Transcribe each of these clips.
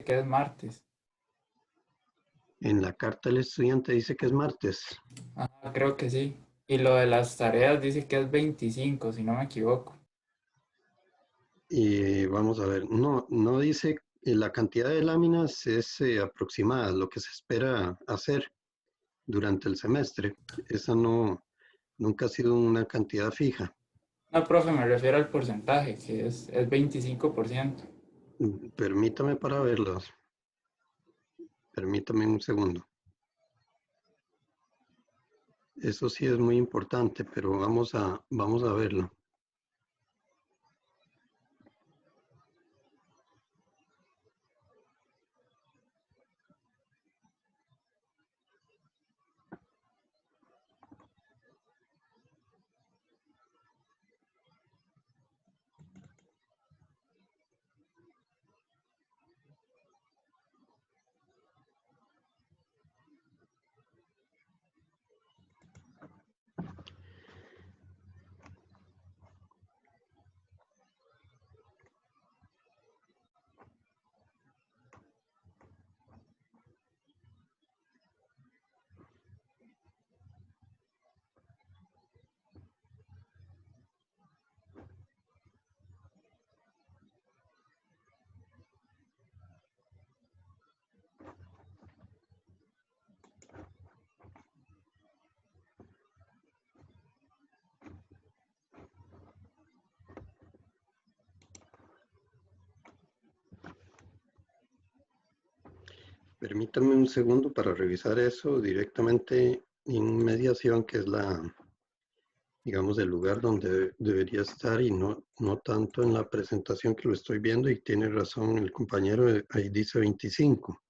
que es martes. En la carta del estudiante dice que es martes. Ajá, creo que sí. Y lo de las tareas dice que es 25, si no me equivoco. Y vamos a ver, no dice la cantidad de láminas es aproximada, lo que se espera hacer durante el semestre. Esa nunca ha sido una cantidad fija. No, profe, me refiero al porcentaje, que es 25%. Permítame para verlos. Permítame un segundo. Eso sí es muy importante, pero vamos a verlo. Permítame un segundo para revisar eso directamente en mediación, que es digamos, el lugar donde debería estar y no tanto en la presentación que lo estoy viendo. Y tiene razón el compañero, ahí dice 25.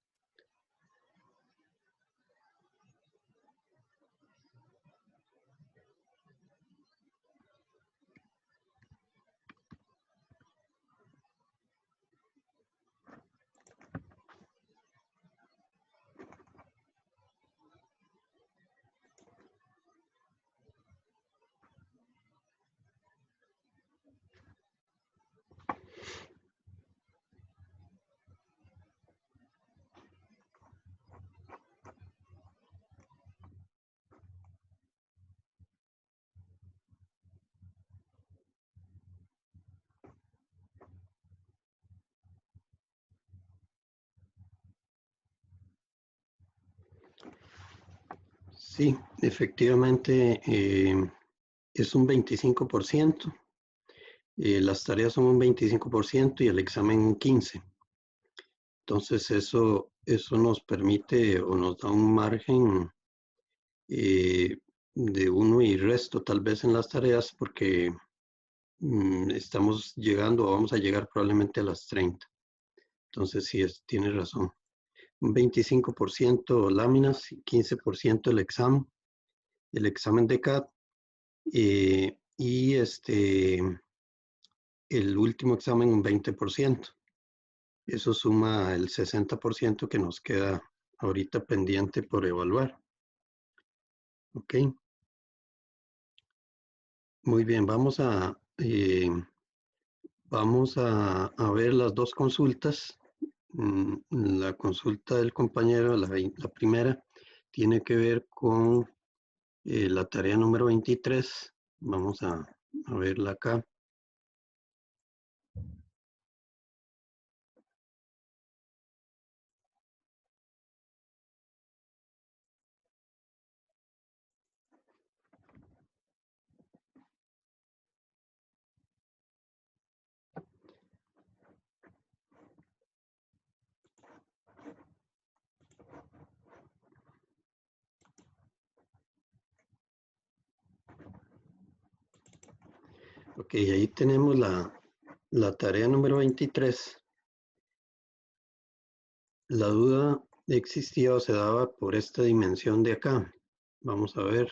Sí, efectivamente es un 25%. Las tareas son un 25% y el examen un 15%. Entonces eso nos permite o nos da un margen eh, de uno y resto tal vez en las tareas, porque estamos llegando o vamos a llegar probablemente a las 30. Entonces sí, tiene razón. Un 25% láminas y 15% el examen de CAT, y el último examen un 20%. Eso suma el 60% que nos queda ahorita pendiente por evaluar. Ok, muy bien, vamos a ver las dos consultas. La consulta del compañero, la primera, tiene que ver con la tarea número 23. Vamos a verla acá. Ok, ahí tenemos la tarea número 23. La duda existía o se daba por esta dimensión de acá. Vamos a ver.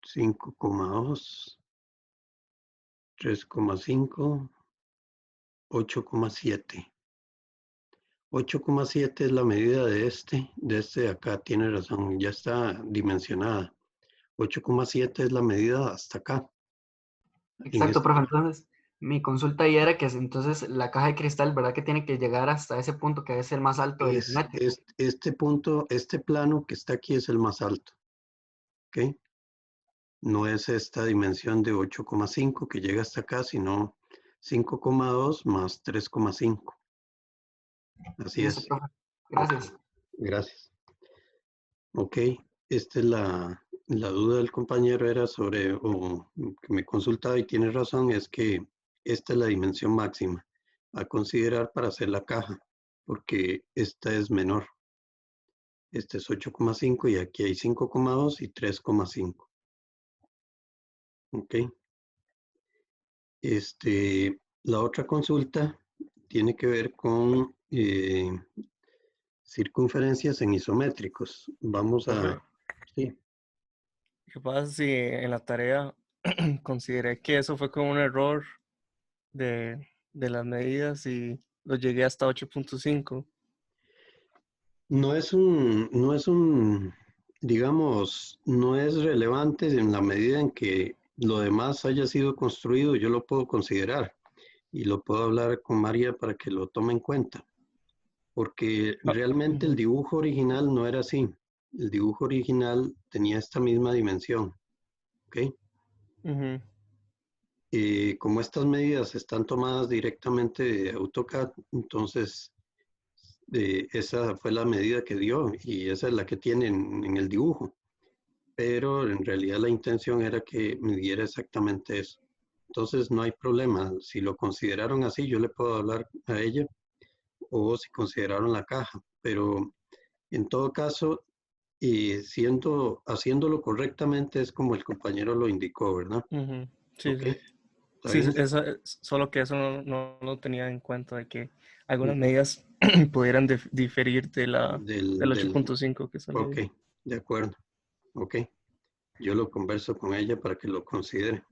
5,2, 3,5, 8,7. 8,7 es la medida de acá, tiene razón, ya está dimensionada. 8,7 es la medida hasta acá. En Exacto, este, profe. Entonces, Mi consulta ahí era que entonces la caja de cristal, ¿verdad? Que tiene que llegar hasta ese punto que es el más alto del isométrico. Este punto, este plano que está aquí es el más alto, ¿ok? No es esta dimensión de 8,5 que llega hasta acá, sino 5,2 más 3,5. Así Listo, es. profe. Ok, Gracias. gracias. Ok, esta es la duda del compañero era sobre, o que me consultaba y tiene razón, es que esta es la dimensión máxima a considerar para hacer la caja, porque esta es menor. Este es 8,5 y aquí hay 5,2 y 3,5. Ok. La otra consulta tiene que ver con circunferencias en isométricos. Vamos Profe, a... Sí. ¿qué pasa si en la tarea consideré que eso fue como un error de las medidas y lo llegué hasta 8.5? Digamos, no es relevante en la medida en que lo demás haya sido construido, yo lo puedo considerar y lo puedo hablar con María para que lo tome en cuenta, porque Ah, realmente el ujú, dibujo original no era así. El dibujo original tenía esta misma dimensión, ¿ok? ujú, Como estas medidas están tomadas directamente de AutoCAD, entonces esa fue la medida que dio y esa es la que tiene en el dibujo. Pero en realidad la intención era que midiera exactamente eso. Entonces no hay problema. Si lo consideraron así, yo le puedo hablar a ella o si consideraron la caja. Pero en todo caso, haciéndolo correctamente es como el compañero lo indicó, ¿verdad? ujú. Sí, Ok, sí. ¿está Sí, sí, bien? solo que eso no lo tenía en cuenta de que algunas Ujú. medidas pudieran diferir del Del, 8.5 que está ok, medido. de acuerdo. Ok, yo lo converso con ella para que lo considere.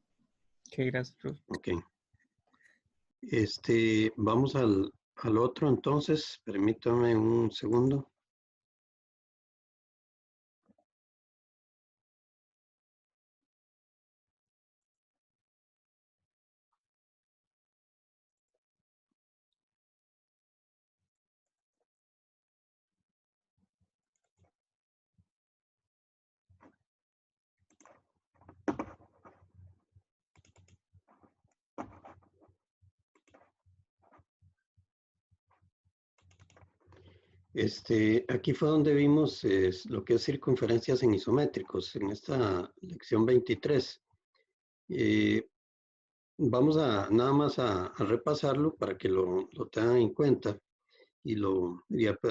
Ok, gracias, profe. Ok. Vamos al otro entonces. Permítame un segundo. Aquí fue donde vimos lo que es circunferencias en isométricos, en esta lección 23. Eh, Vamos a nada más a repasarlo para que lo tengan en cuenta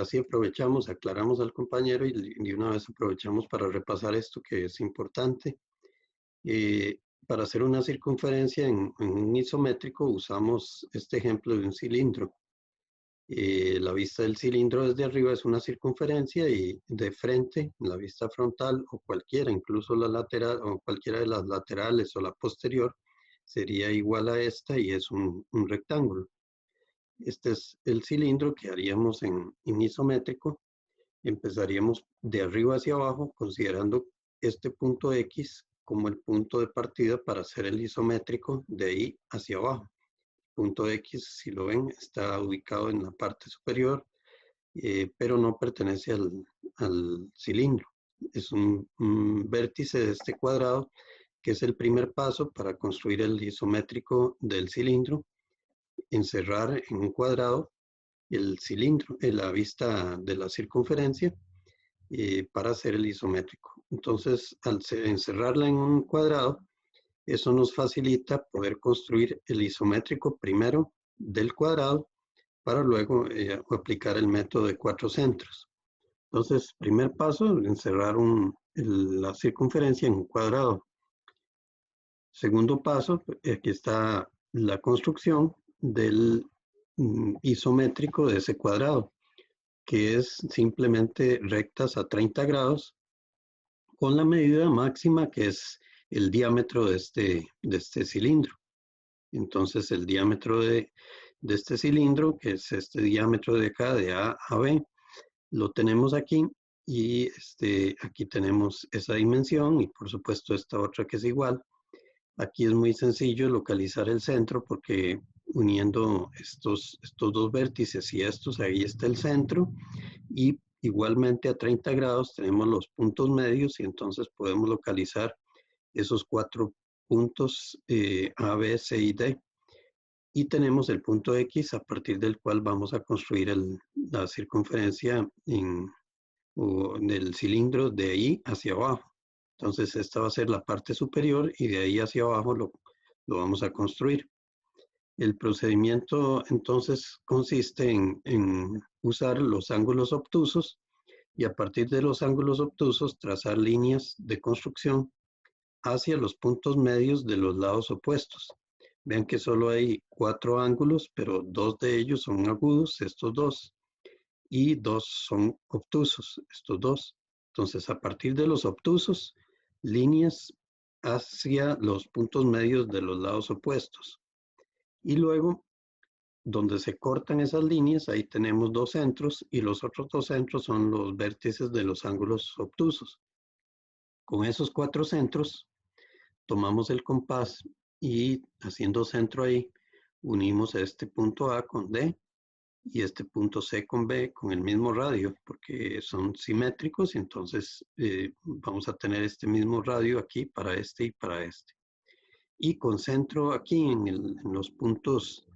así aprovechamos, aclaramos al compañero y de una vez aprovechamos para repasar esto que es importante. Para hacer una circunferencia en un isométrico usamos este ejemplo de un cilindro. La vista del cilindro desde arriba es una circunferencia y de frente, la vista frontal o cualquiera, incluso la lateral o cualquiera de las laterales o la posterior, sería igual a esta y es un rectángulo. Este es el cilindro que haríamos en isométrico. Empezaríamos de arriba hacia abajo considerando este punto X como el punto de partida para hacer el isométrico de ahí hacia abajo. Punto X, si lo ven, está ubicado en la parte superior, pero no pertenece al cilindro. Es un vértice de este cuadrado, que es el primer paso para construir el isométrico del cilindro, encerrar en un cuadrado el cilindro, en la vista de la circunferencia, para hacer el isométrico. Entonces, al encerrarla en un cuadrado, eso nos facilita poder construir el isométrico primero del cuadrado para luego aplicar el método de cuatro centros. Entonces, primer paso, encerrar la circunferencia en un cuadrado. Segundo paso, aquí está la construcción del isométrico de ese cuadrado, que es simplemente rectas a 30 grados con la medida máxima que es el diámetro de este cilindro. Entonces el diámetro de este cilindro, que es este diámetro de acá, de A a B, lo tenemos aquí y aquí tenemos esa dimensión y por supuesto esta otra que es igual. Aquí es muy sencillo localizar el centro porque uniendo estos dos vértices y estos, ahí está el centro. Y igualmente a 30 grados tenemos los puntos medios y entonces podemos localizar esos 4 puntos A, B, C y D. Y tenemos el punto X a partir del cual vamos a construir la circunferencia del cilindro de ahí hacia abajo. Entonces esta va a ser la parte superior y de ahí hacia abajo lo vamos a construir. El procedimiento entonces consiste en usar los ángulos obtusos y a partir de los ángulos obtusos trazar líneas de construcción hacia los puntos medios de los lados opuestos. Vean que solo hay 4 ángulos, pero 2 de ellos son agudos, estos 2, y 2 son obtusos, estos 2. Entonces, a partir de los obtusos, líneas hacia los puntos medios de los lados opuestos. Y luego, donde se cortan esas líneas, ahí tenemos 2 centros y los otros 2 centros son los vértices de los ángulos obtusos. Con esos 4 centros, tomamos el compás y haciendo centro ahí, unimos este punto A con D y este punto C con B con el mismo radio, porque son simétricos, y entonces vamos a tener este mismo radio aquí para este y para este. Y concentro aquí en los puntos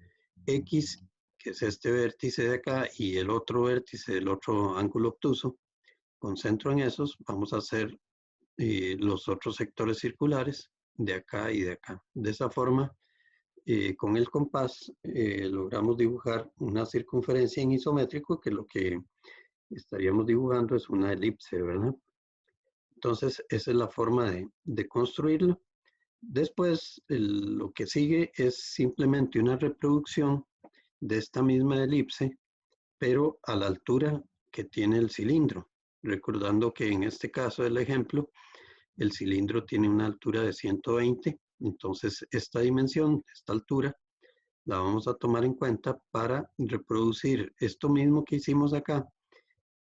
X, que es este vértice de acá, y el otro vértice del otro ángulo obtuso, concentro en esos, vamos a hacer los otros sectores circulares de acá y de acá. De esa forma, con el compás logramos dibujar una circunferencia en isométrico, que lo que estaríamos dibujando es una elipse, ¿verdad? Entonces, esa es la forma de construirlo. Después, lo que sigue es simplemente una reproducción de esta misma elipse, pero a la altura que tiene el cilindro. Recordando que en este caso del ejemplo, el cilindro tiene una altura de 120, entonces esta dimensión, esta altura, la vamos a tomar en cuenta para reproducir esto mismo que hicimos acá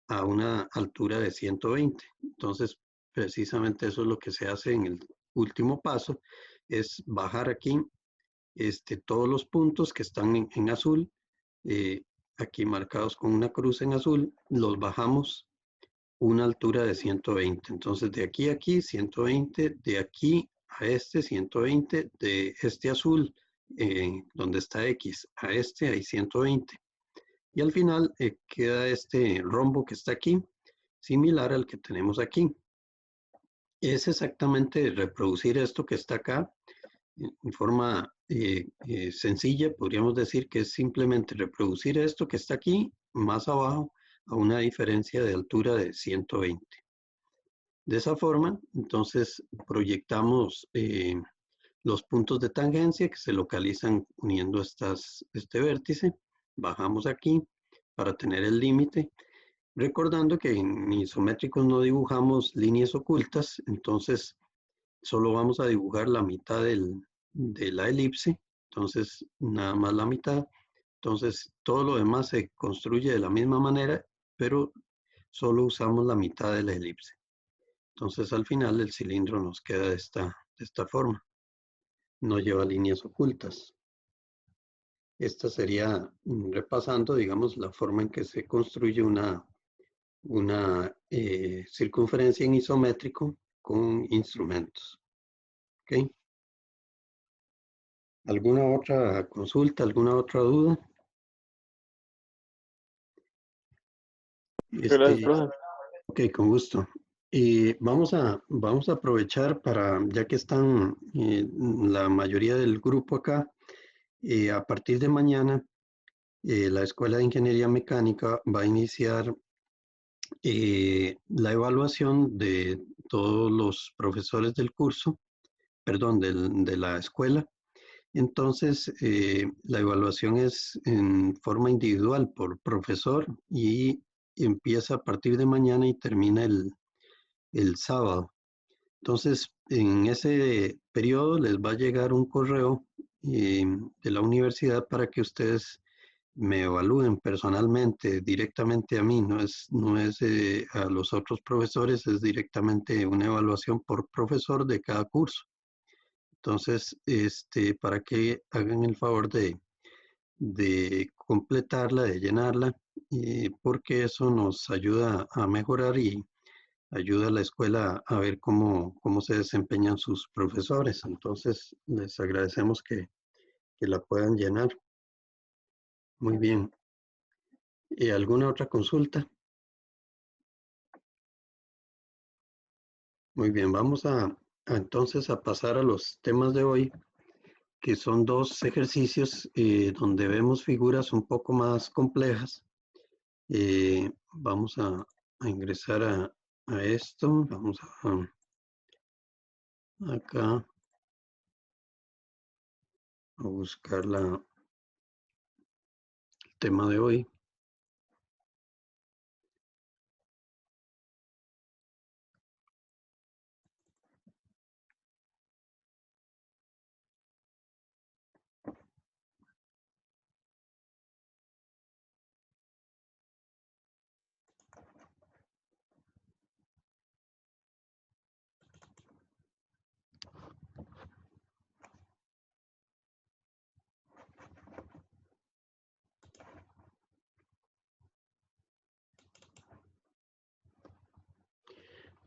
a una altura de 120. Entonces, precisamente eso es lo que se hace en el último paso, es bajar aquí todos los puntos que están en azul, aquí marcados con una cruz en azul, los bajamos una altura de 120. Entonces, de aquí a aquí, 120, de aquí a este, 120, de este azul, donde está X, a este hay 120. Y al final queda este rombo que está aquí, similar al que tenemos aquí. Es exactamente reproducir esto que está acá en forma sencilla. Podríamos decir que es simplemente reproducir esto que está aquí más abajo a una diferencia de altura de 120. De esa forma, entonces proyectamos los puntos de tangencia que se localizan uniendo este vértice. Bajamos aquí para tener el límite. Recordando que en isométricos no dibujamos líneas ocultas, entonces solo vamos a dibujar la mitad de la elipse, entonces nada más la mitad. Entonces todo lo demás se construye de la misma manera, pero solo usamos la mitad de la elipse. Entonces al final el cilindro nos queda de esta forma. No lleva líneas ocultas. Esta sería, repasando, digamos, la forma en que se construye una circunferencia en isométrico con instrumentos. ¿Ok? ¿Alguna otra consulta, alguna otra duda? Gracias, profe. Ok, con gusto. Y vamos a aprovechar para, ya que están la mayoría del grupo acá, a partir de mañana, la Escuela de Ingeniería Mecánica va a iniciar la evaluación de todos los profesores del curso, perdón, de la escuela. Entonces, la evaluación es en forma individual por profesor y empieza a partir de mañana y termina el sábado. Entonces, en ese periodo les va a llegar un correo de la universidad para que ustedes me evalúen personalmente, directamente a mí, no es a los otros profesores, es directamente una evaluación por profesor de cada curso. Entonces, para que hagan el favor de completarla, de llenarla, porque eso nos ayuda a mejorar y ayuda a la escuela a ver cómo se desempeñan sus profesores. Entonces, les agradecemos que la puedan llenar. Muy bien. ¿Alguna otra consulta? Muy bien, vamos entonces a pasar a los temas de hoy, que son dos ejercicios donde vemos figuras un poco más complejas. Vamos a ingresar a esto. Vamos acá a buscar el tema de hoy.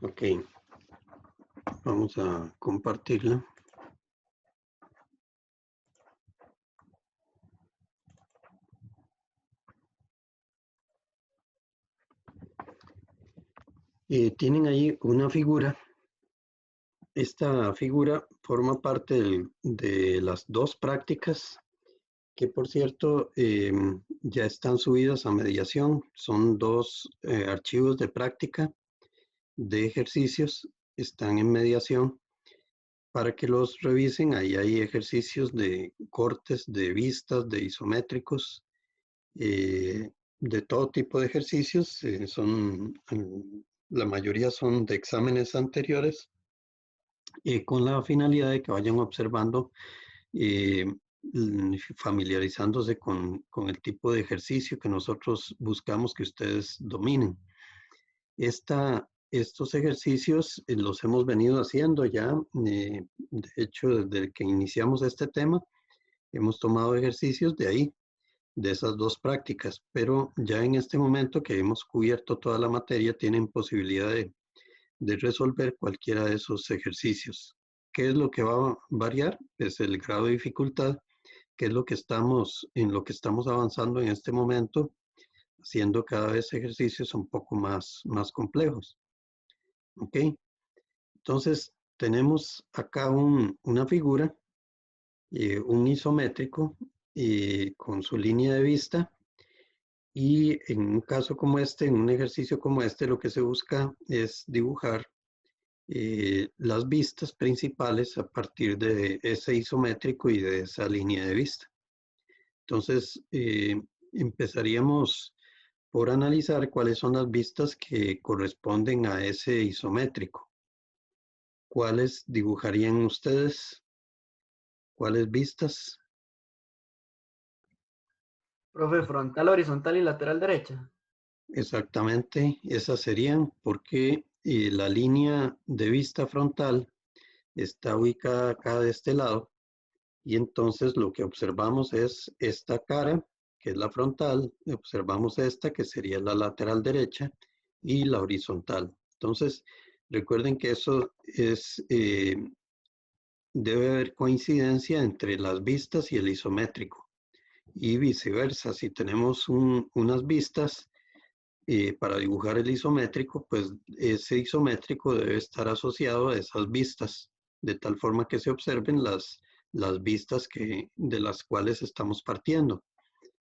Ok, vamos a compartirla. Tienen ahí una figura. Esta figura forma parte de las dos prácticas que, por cierto, ya están subidas a mediación. Son dos archivos de práctica de ejercicios, están en mediación para que los revisen. Ahí hay ejercicios de cortes, de vistas, de isométricos, de todo tipo de ejercicios. La mayoría son de exámenes anteriores, con la finalidad de que vayan observando, familiarizándose con el tipo de ejercicio que nosotros buscamos que ustedes dominen. Estos ejercicios los hemos venido haciendo ya. De hecho, desde que iniciamos este tema, hemos tomado ejercicios de ahí, de esas dos prácticas, pero ya en este momento que hemos cubierto toda la materia, tienen posibilidad de resolver cualquiera de esos ejercicios. ¿Qué es lo que va a variar? Es el grado de dificultad, que es en lo que estamos avanzando en este momento, haciendo cada vez ejercicios un poco más complejos. ¿Ok? Entonces, tenemos acá una figura, un isométrico, con su línea de vista, y en un caso como este, en un ejercicio como este, lo que se busca es dibujar las vistas principales a partir de ese isométrico y de esa línea de vista. Entonces, empezaríamos por analizar cuáles son las vistas que corresponden a ese isométrico. ¿Cuáles dibujarían ustedes? ¿Cuáles vistas? Profe, frontal, horizontal y lateral derecha. Exactamente, esas serían, porque la línea de vista frontal está ubicada acá de este lado, y entonces lo que observamos es esta cara, que es la frontal, observamos esta, que sería la lateral derecha, y la horizontal. Entonces, recuerden que eso debe haber coincidencia entre las vistas y el isométrico, y viceversa. Si tenemos unas vistas para dibujar el isométrico, pues ese isométrico debe estar asociado a esas vistas, de tal forma que se observen las vistas de las cuales estamos partiendo.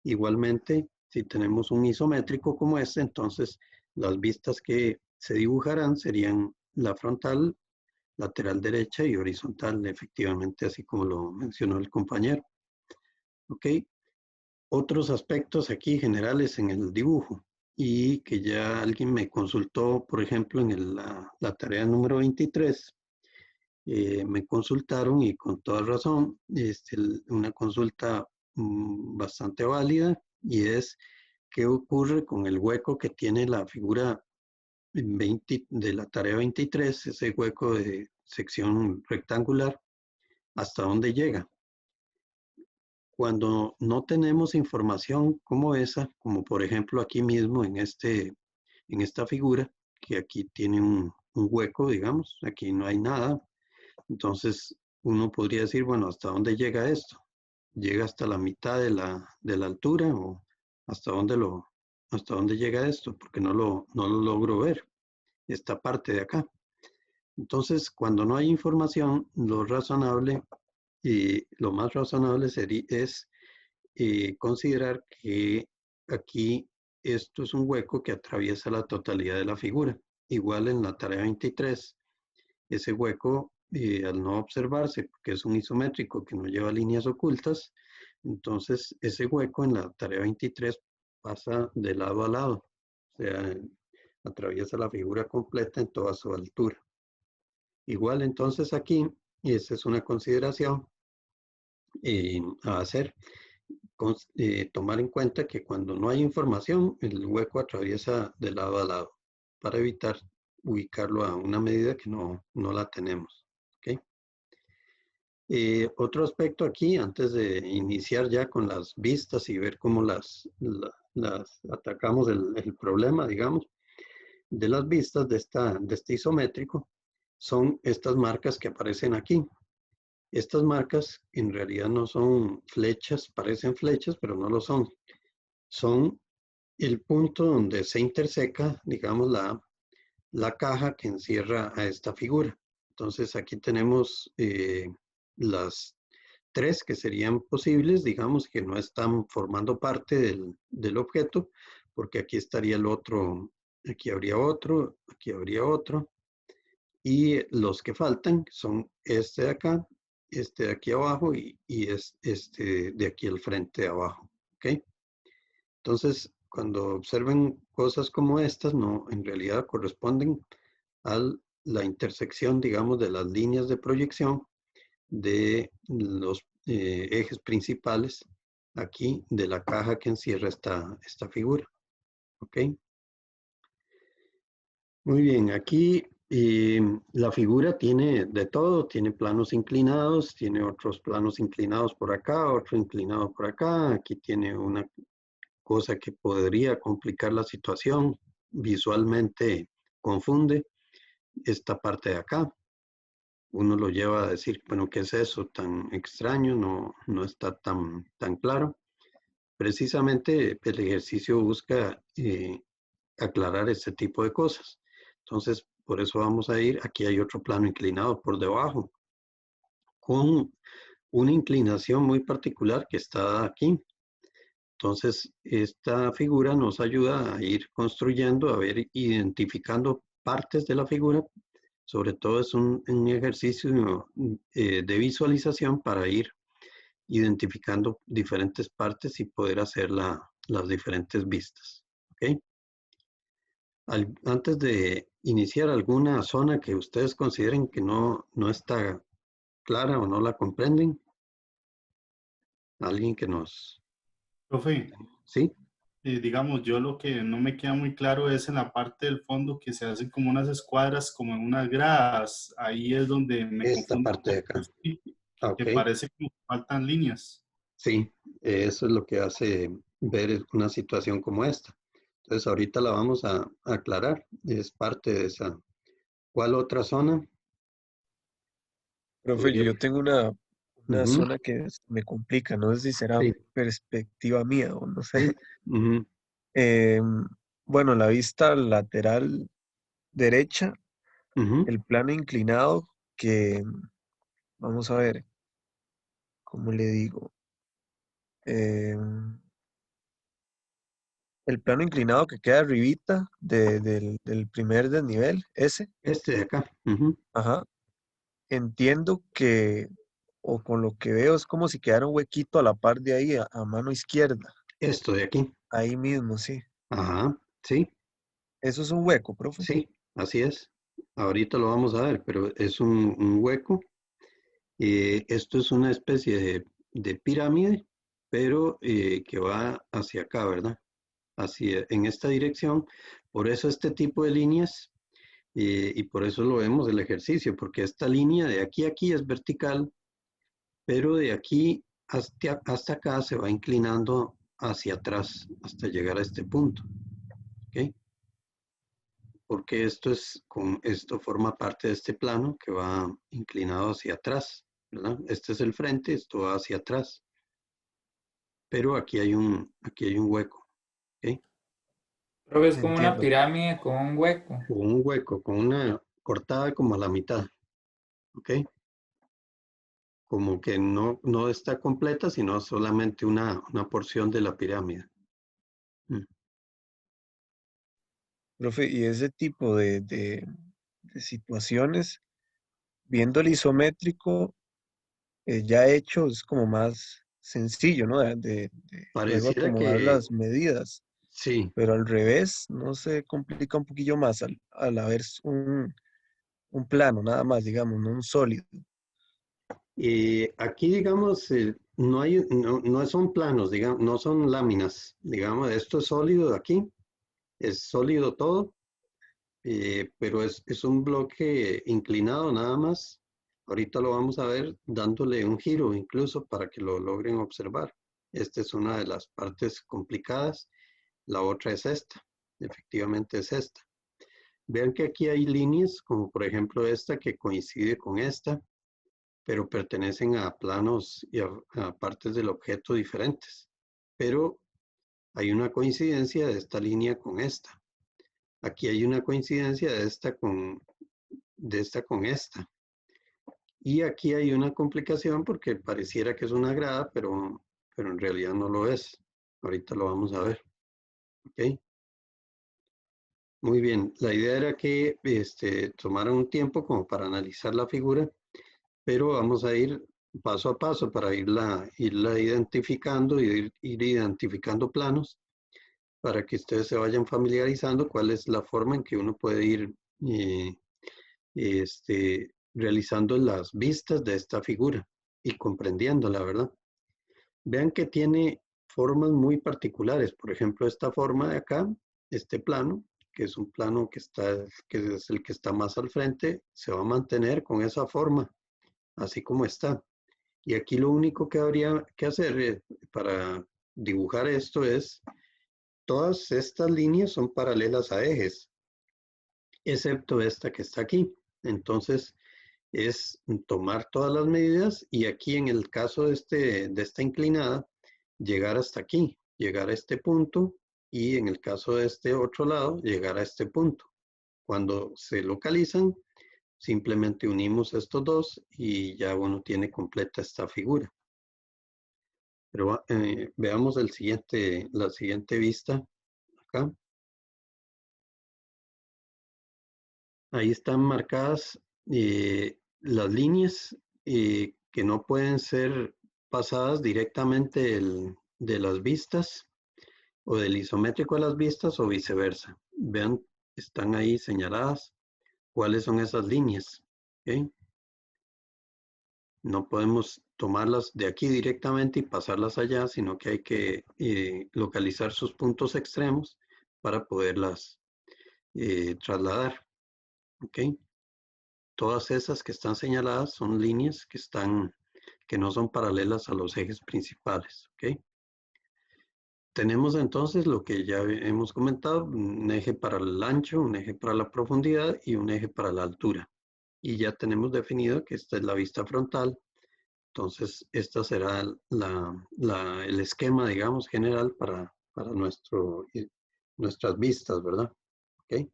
Igualmente, si tenemos un isométrico como este, entonces las vistas que se dibujarán serían la frontal, lateral derecha y horizontal, efectivamente, así como lo mencionó el compañero. ¿Ok? Otros aspectos aquí generales en el dibujo, y que ya alguien me consultó, por ejemplo, en la tarea número 23, me consultaron, y con toda razón, una consulta bastante válida, y es qué ocurre con el hueco que tiene la figura 20 de la tarea 23, ese hueco de sección rectangular, hasta dónde llega. Cuando no tenemos información como esa, como por ejemplo aquí mismo en esta figura, que aquí tiene un hueco, digamos, aquí no hay nada, entonces uno podría decir, bueno, ¿hasta dónde llega esto? ¿Llega hasta la mitad de la altura o hasta dónde llega esto? Porque no lo logro ver, esta parte de acá. Entonces, cuando no hay información, lo razonable y lo más razonable es considerar que aquí esto es un hueco que atraviesa la totalidad de la figura. Igual en la tarea 23, ese hueco, al no observarse, porque es un isométrico que no lleva líneas ocultas, entonces ese hueco en la tarea 23 pasa de lado a lado, o sea, atraviesa la figura completa en toda su altura. Igual entonces aquí, y esa es una consideración a hacer, tomar en cuenta que cuando no hay información, el hueco atraviesa de lado a lado para evitar ubicarlo a una medida que no la tenemos. ¿Okay? Otro aspecto aquí, antes de iniciar ya con las vistas y ver cómo las atacamos el problema, digamos, de las vistas de este isométrico, son estas marcas que aparecen aquí. Estas marcas en realidad no son flechas, parecen flechas, pero no lo son. Son el punto donde se interseca, digamos, la caja que encierra a esta figura. Entonces aquí tenemos las tres que serían posibles, digamos, que no están formando parte del objeto, porque aquí estaría el otro, aquí habría otro, aquí habría otro. Y los que faltan son este de acá, este de aquí abajo y este de aquí al frente de abajo. ¿Ok? Entonces, cuando observen cosas como estas, no, en realidad corresponden a la intersección, digamos, de las líneas de proyección de los ejes principales aquí de la caja que encierra esta figura. ¿Ok? Muy bien, aquí la figura tiene de todo, tiene planos inclinados, tiene otros planos inclinados por acá, otro inclinado por acá, aquí tiene una cosa que podría complicar la situación, visualmente confunde esta parte de acá. Uno lo lleva a decir, bueno, ¿qué es eso tan extraño? No está tan claro. Precisamente el ejercicio busca aclarar este tipo de cosas. Entonces, por eso vamos a ir, aquí hay otro plano inclinado por debajo, con una inclinación muy particular que está aquí. Entonces, esta figura nos ayuda a ir construyendo, a ver, identificando partes de la figura. Sobre todo es un ejercicio de visualización para ir identificando diferentes partes y poder hacer las diferentes vistas. ¿Ok? Antes de iniciar alguna zona que ustedes consideren que no está clara o no la comprenden, alguien que nos... Profe, ¿Sí? digamos, yo lo que no me queda muy claro es en la parte del fondo que se hacen como unas escuadras, como en unas gradas. Ahí es donde me Esta confundo un parte de poco. acá. Sí, Ok. me parece que faltan líneas. Sí, eso es lo que hace ver una situación como esta. Entonces ahorita la vamos a aclarar. Es parte de esa. ¿Cuál otra zona? Profe, Podría... yo tengo una Ujú, zona que me complica, no sé si será sí. perspectiva mía o no sé. Ujú, Em, bueno, la vista lateral derecha, ujú. el plano inclinado que, vamos a ver, ¿cómo le digo? Em, el plano inclinado que queda arribita del primer desnivel, ese, Este de acá. Ujú. ajá, entiendo que, o con lo que veo, es como si quedara un huequito a la par de ahí, a mano izquierda, Esto de aquí. ahí mismo, sí. Ajá. Sí, Eso es un hueco, profe. sí, así es. Ahorita lo vamos a ver, pero es un hueco. Esto es una especie de pirámide, pero que va hacia acá, ¿verdad? En esta dirección. Por eso este tipo de líneas, y por eso lo vemos el ejercicio, porque esta línea de aquí a aquí es vertical pero de aquí hasta acá se va inclinando hacia atrás hasta llegar a este punto. ¿Ok? Porque esto forma parte de este plano que va inclinado hacia atrás, ¿verdad? Este es el frente, esto va hacia atrás. Pero aquí hay un hueco, ¿ok? Profe, es como una Entiendo. pirámide con un hueco. Con un hueco, con una cortada como a la mitad, ¿ok? Como que no está completa, sino solamente una porción de la pirámide. Profe, y ese tipo de situaciones, viendo el isométrico ya hecho, es como más sencillo, ¿no? De luego Pareciera acomodar que las medidas, sí. pero al revés, no se complica un poquillo más al haber un plano, nada más, digamos, no un sólido. Y aquí, digamos, no son planos, digamos, no son láminas, digamos, esto es sólido aquí, es sólido todo, pero es un bloque inclinado nada más. Ahorita lo vamos a ver dándole un giro incluso para que lo logren observar. Esta es una de las partes complicadas, la otra es esta, efectivamente es esta. Vean que aquí hay líneas, como por ejemplo esta que coincide con esta, pero pertenecen a planos y a partes del objeto diferentes. Pero hay una coincidencia de esta línea con esta. Aquí hay una coincidencia de esta con esta. Y aquí hay una complicación porque pareciera que es una grada, pero en realidad no lo es. Ahorita lo vamos a ver. ¿Ok? Muy bien. La idea era que tomaran un tiempo como para analizar la figura, pero vamos a ir paso a paso para irla identificando y ir identificando planos para que ustedes se vayan familiarizando cuál es la forma en que uno puede ir realizando las vistas de esta figura y comprendiéndola, ¿verdad? Vean que tiene formas muy particulares. Por ejemplo, esta forma de acá, este plano, que es un plano que es el que está más al frente, se va a mantener con esa forma, así como está. Y aquí lo único que habría que hacer para dibujar esto es, todas estas líneas son paralelas a ejes, excepto esta que está aquí. Entonces, es tomar todas las medidas y aquí en el caso de esta inclinada, llegar hasta aquí, llegar a este punto y en el caso de este otro lado, llegar a este punto. Cuando se localizan, simplemente unimos estos dos y ya uno tiene completa esta figura. Pero veamos la siguiente vista acá. Ahí están marcadas las líneas que no pueden ser pasadas directamente de las vistas o del isométrico a las vistas o viceversa. Vean, están ahí señaladas cuáles son esas líneas. ¿Okay? No podemos tomarlas de aquí directamente y pasarlas allá, sino que hay que localizar sus puntos extremos para poderlas trasladar. ¿Ok? Todas esas que están señaladas son líneas que no son paralelas a los ejes principales. ¿Ok? Tenemos entonces lo que ya hemos comentado, un eje para el ancho, un eje para la profundidad y un eje para la altura. Y ya tenemos definido que esta es la vista frontal. Entonces, esta será el esquema, digamos, general para nuestras vistas, ¿verdad? ¿Ok?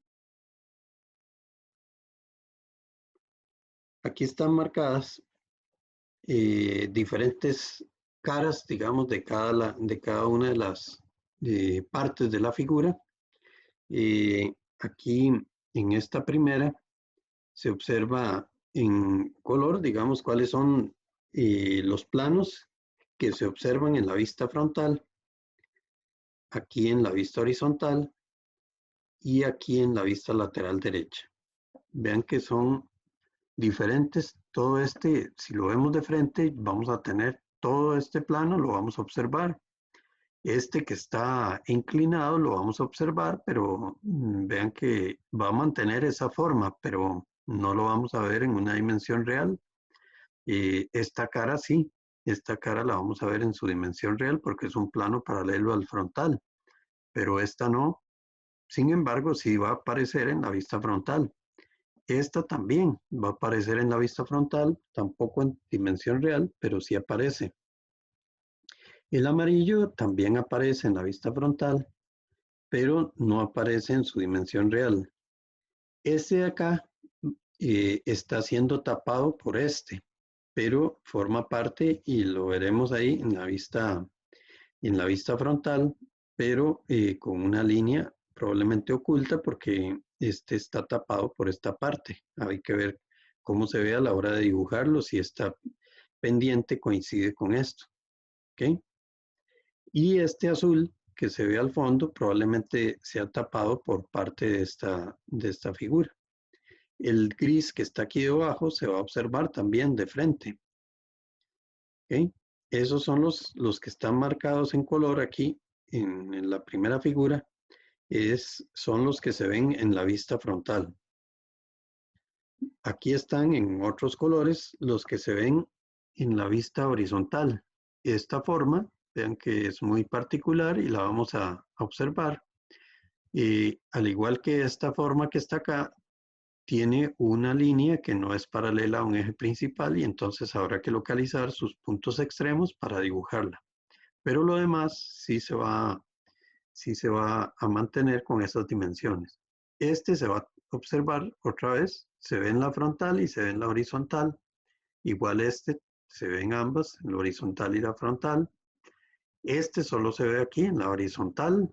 Aquí están marcadas diferentes caras, digamos, de cada una de las partes de la figura. Aquí, en esta primera, se observa en color, digamos, cuáles son los planos que se observan en la vista frontal, aquí en la vista horizontal y aquí en la vista lateral derecha. Vean que son diferentes. Todo si lo vemos de frente, vamos a tener todo este plano, lo vamos a observar. Este que está inclinado lo vamos a observar, pero vean que va a mantener esa forma, pero no lo vamos a ver en una dimensión real. Esta cara sí, esta cara la vamos a ver en su dimensión real porque es un plano paralelo al frontal, pero esta no. Sin embargo, sí va a aparecer en la vista frontal. Esta también va a aparecer en la vista frontal, tampoco en dimensión real, pero sí aparece. El amarillo también aparece en la vista frontal, pero no aparece en su dimensión real. Este de acá está siendo tapado por este, pero forma parte y lo veremos ahí en la vista frontal, pero con una línea probablemente oculta porque este está tapado por esta parte. Hay que ver cómo se ve a la hora de dibujarlo, si esta pendiente coincide con esto. ¿Ok? Y este azul que se ve al fondo probablemente sea tapado por parte de esta figura. El gris que está aquí debajo se va a observar también de frente. ¿Okay? Esos son los que están marcados en color aquí en la primera figura. Son los que se ven en la vista frontal. Aquí están en otros colores los que se ven en la vista horizontal. Esta forma, vean que es muy particular y la vamos a observar. Al igual que esta forma que está acá, tiene una línea que no es paralela a un eje principal y entonces habrá que localizar sus puntos extremos para dibujarla. Pero lo demás sí se va a mantener con esas dimensiones. Este se va a observar otra vez, se ve en la frontal y se ve en la horizontal. Igual este se ve en ambas, en la horizontal y la frontal. Este solo se ve aquí en la horizontal.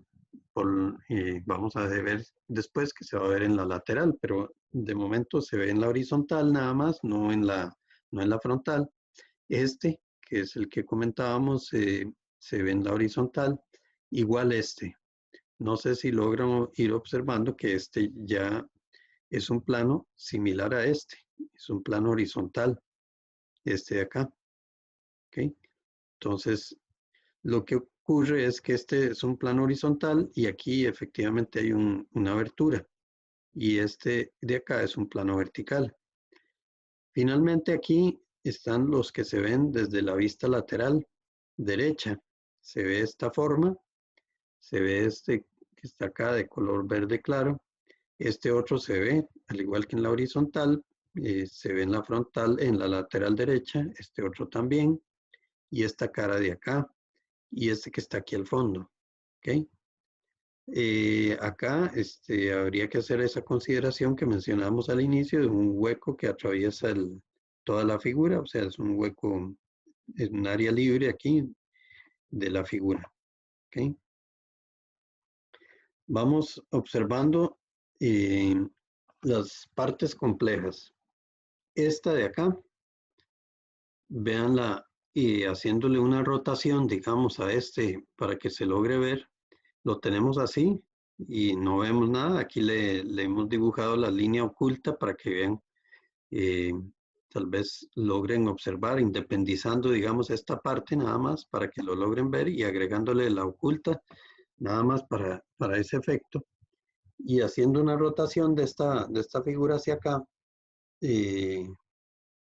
Vamos a ver después que se va a ver en la lateral, pero de momento se ve en la horizontal nada más, no en la frontal. Este, que es el que comentábamos, se ve en la horizontal. Igual este. No sé si logran ir observando que este ya es un plano similar a este. Es un plano horizontal, este de acá. ¿Okay? Entonces, lo que ocurre es que este es un plano horizontal y aquí efectivamente hay una abertura. Y este de acá es un plano vertical. Finalmente aquí están los que se ven desde la vista lateral derecha. Se ve esta forma, se ve este que está acá de color verde claro. Este otro se ve, al igual que en la horizontal, se ve en la frontal, en la lateral derecha, este otro también, y esta cara de acá, y este que está aquí al fondo. ¿Ok? Acá habría que hacer esa consideración que mencionamos al inicio de un hueco que atraviesa toda la figura, o sea, es un hueco, es un área libre aquí de la figura. ¿Ok? Vamos observando las partes complejas. Esta de acá, véanla y haciéndole una rotación, digamos, a para que se logre ver, lo tenemos así y no vemos nada. Aquí le hemos dibujado la línea oculta para que vean, tal vez logren observar, independizando, digamos, esta parte nada más para que lo logren ver y agregándole la oculta nada más para ese efecto. Y haciendo una rotación de esta figura hacia acá,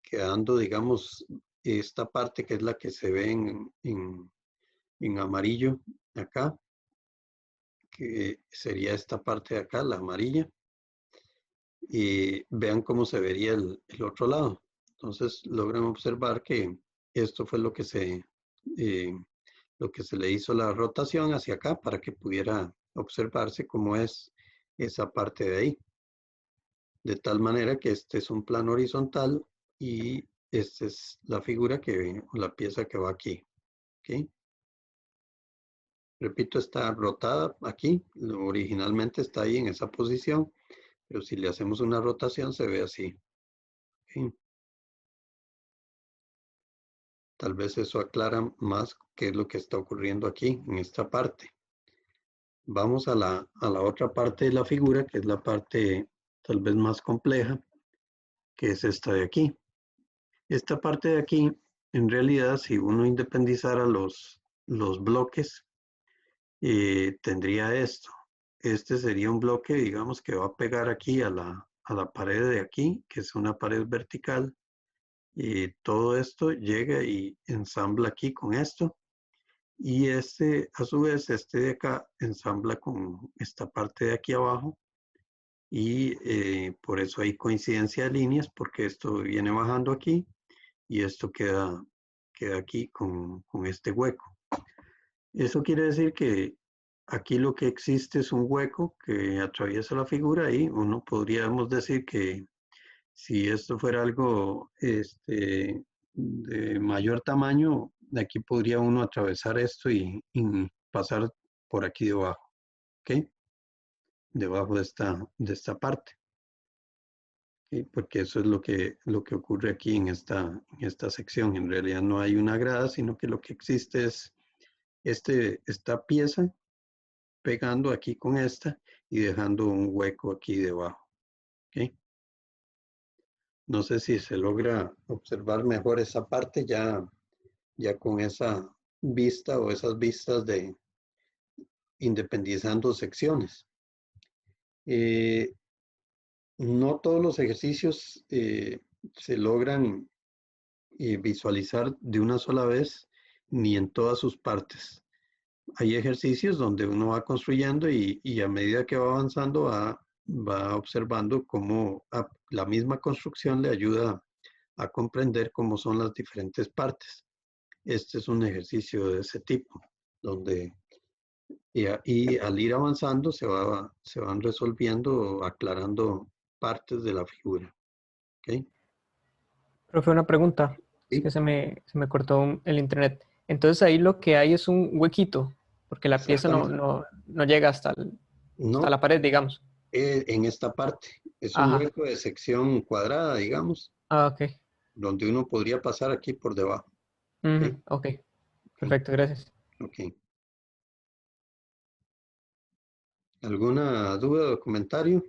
quedando, digamos, esta parte que es la que se ve en amarillo acá, que sería esta parte de acá, la amarilla, y vean cómo se vería el otro lado. Entonces logran observar que esto fue lo que se le hizo la rotación hacia acá para que pudiera observarse cómo es esa parte de ahí. De tal manera que este es un plano horizontal y esta es la figura la pieza que va aquí. ¿Okay? Repito, está rotada aquí, originalmente está ahí en esa posición, pero si le hacemos una rotación se ve así. ¿Okay? Tal vez eso aclara más qué es lo que está ocurriendo aquí, en esta parte. Vamos a la otra parte de la figura, que es la parte tal vez más compleja, que es esta de aquí. Esta parte de aquí, en realidad, si uno independizara los bloques, tendría esto. Este sería un bloque, digamos, que va a pegar aquí a la pared de aquí, que es una pared vertical. Y todo esto llega y ensambla aquí con esto. Y este, a su vez, este de acá ensambla con esta parte de aquí abajo. Y por eso hay coincidencia de líneas, porque esto viene bajando aquí y esto queda aquí con este hueco. Eso quiere decir que aquí lo que existe es un hueco que atraviesa la figura y uno podríamos decir que si esto fuera algo de mayor tamaño, de aquí podría uno atravesar esto y pasar por aquí debajo, ¿ok? Debajo de esta parte. ¿Okay? Porque eso es lo que ocurre aquí en esta sección. En realidad no hay una grada, sino que lo que existe es esta pieza pegando aquí con esta y dejando un hueco aquí debajo. ¿Okay? No sé si se logra observar mejor esa parte ya con esa vista o esas vistas de independizando secciones. No todos los ejercicios se logran visualizar de una sola vez ni en todas sus partes. Hay ejercicios donde uno va construyendo y a medida que va avanzando va observando cómo la misma construcción le ayuda a comprender cómo son las diferentes partes. Este es un ejercicio de ese tipo, donde y al ir avanzando se van resolviendo o aclarando partes de la figura. ¿Okay? Profe, una pregunta. Es que Sí, se me cortó el internet. Entonces ahí lo que hay es un huequito, porque la pieza exactamente. no llega hasta No, la pared, digamos. en esta parte. Es un Ajá. hueco de sección cuadrada, digamos, Ah, ok. donde uno podría pasar aquí por debajo. ¿Ok? Ujú, ok. Ok, Perfecto, gracias. ok. ¿Alguna duda o comentario?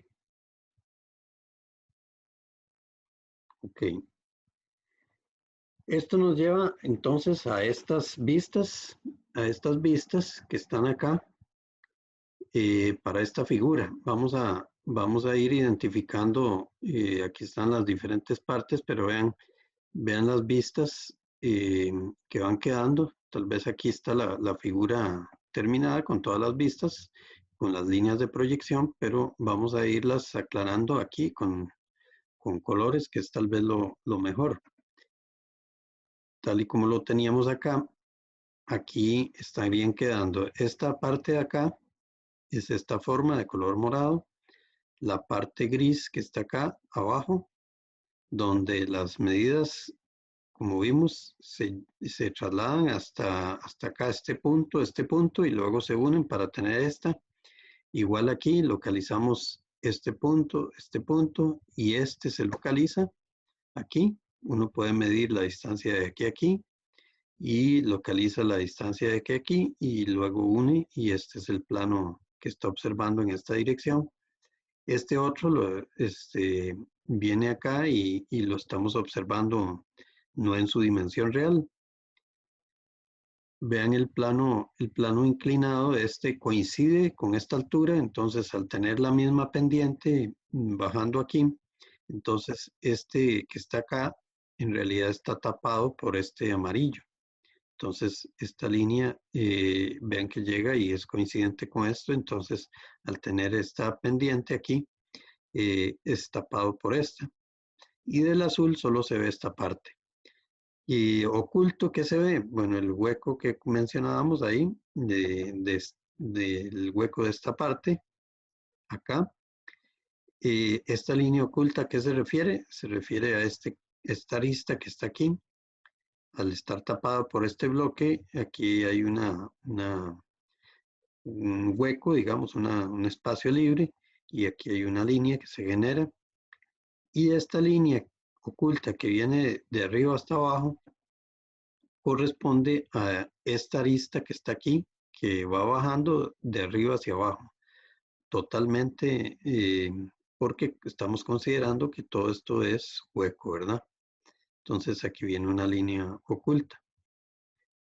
Ok. Esto nos lleva entonces a estas vistas que están acá para esta figura. Vamos a ir identificando, aquí están las diferentes partes, pero vean las vistas que van quedando. Tal vez aquí está la figura terminada con todas las vistas, con las líneas de proyección, pero vamos a irlas aclarando aquí con colores, que es tal vez lo mejor. Tal y como lo teníamos acá, aquí está bien quedando. Esta parte de acá es esta forma de color morado. La parte gris que está acá abajo, donde las medidas, como vimos, se trasladan hasta acá, este punto, y luego se unen para tener esta. Igual aquí localizamos este punto, y este se localiza aquí. Uno puede medir la distancia de aquí a aquí y localiza la distancia de aquí a aquí y luego une, y este es el plano que está observando en esta dirección. Este otro viene acá y lo estamos observando no en su dimensión real. Vean el plano inclinado, este coincide con esta altura, entonces al tener la misma pendiente bajando aquí, entonces este que está acá en realidad está tapado por este amarillo. Entonces esta línea, vean que llega y es coincidente con esto, entonces al tener esta pendiente aquí, es tapado por esta. Y del azul solo se ve esta parte. Y oculto, ¿qué se ve? Bueno, el hueco que mencionábamos ahí, del hueco de esta parte, acá. Esta línea oculta, ¿a qué se refiere? Se refiere a esta arista que está aquí. Al estar tapada por este bloque, aquí hay un hueco, digamos, un espacio libre, y aquí hay una línea que se genera. Y esta línea oculta que viene de arriba hasta abajo corresponde a esta arista que está aquí, que va bajando de arriba hacia abajo, totalmente, porque estamos considerando que todo esto es hueco, ¿verdad? Entonces aquí viene una línea oculta.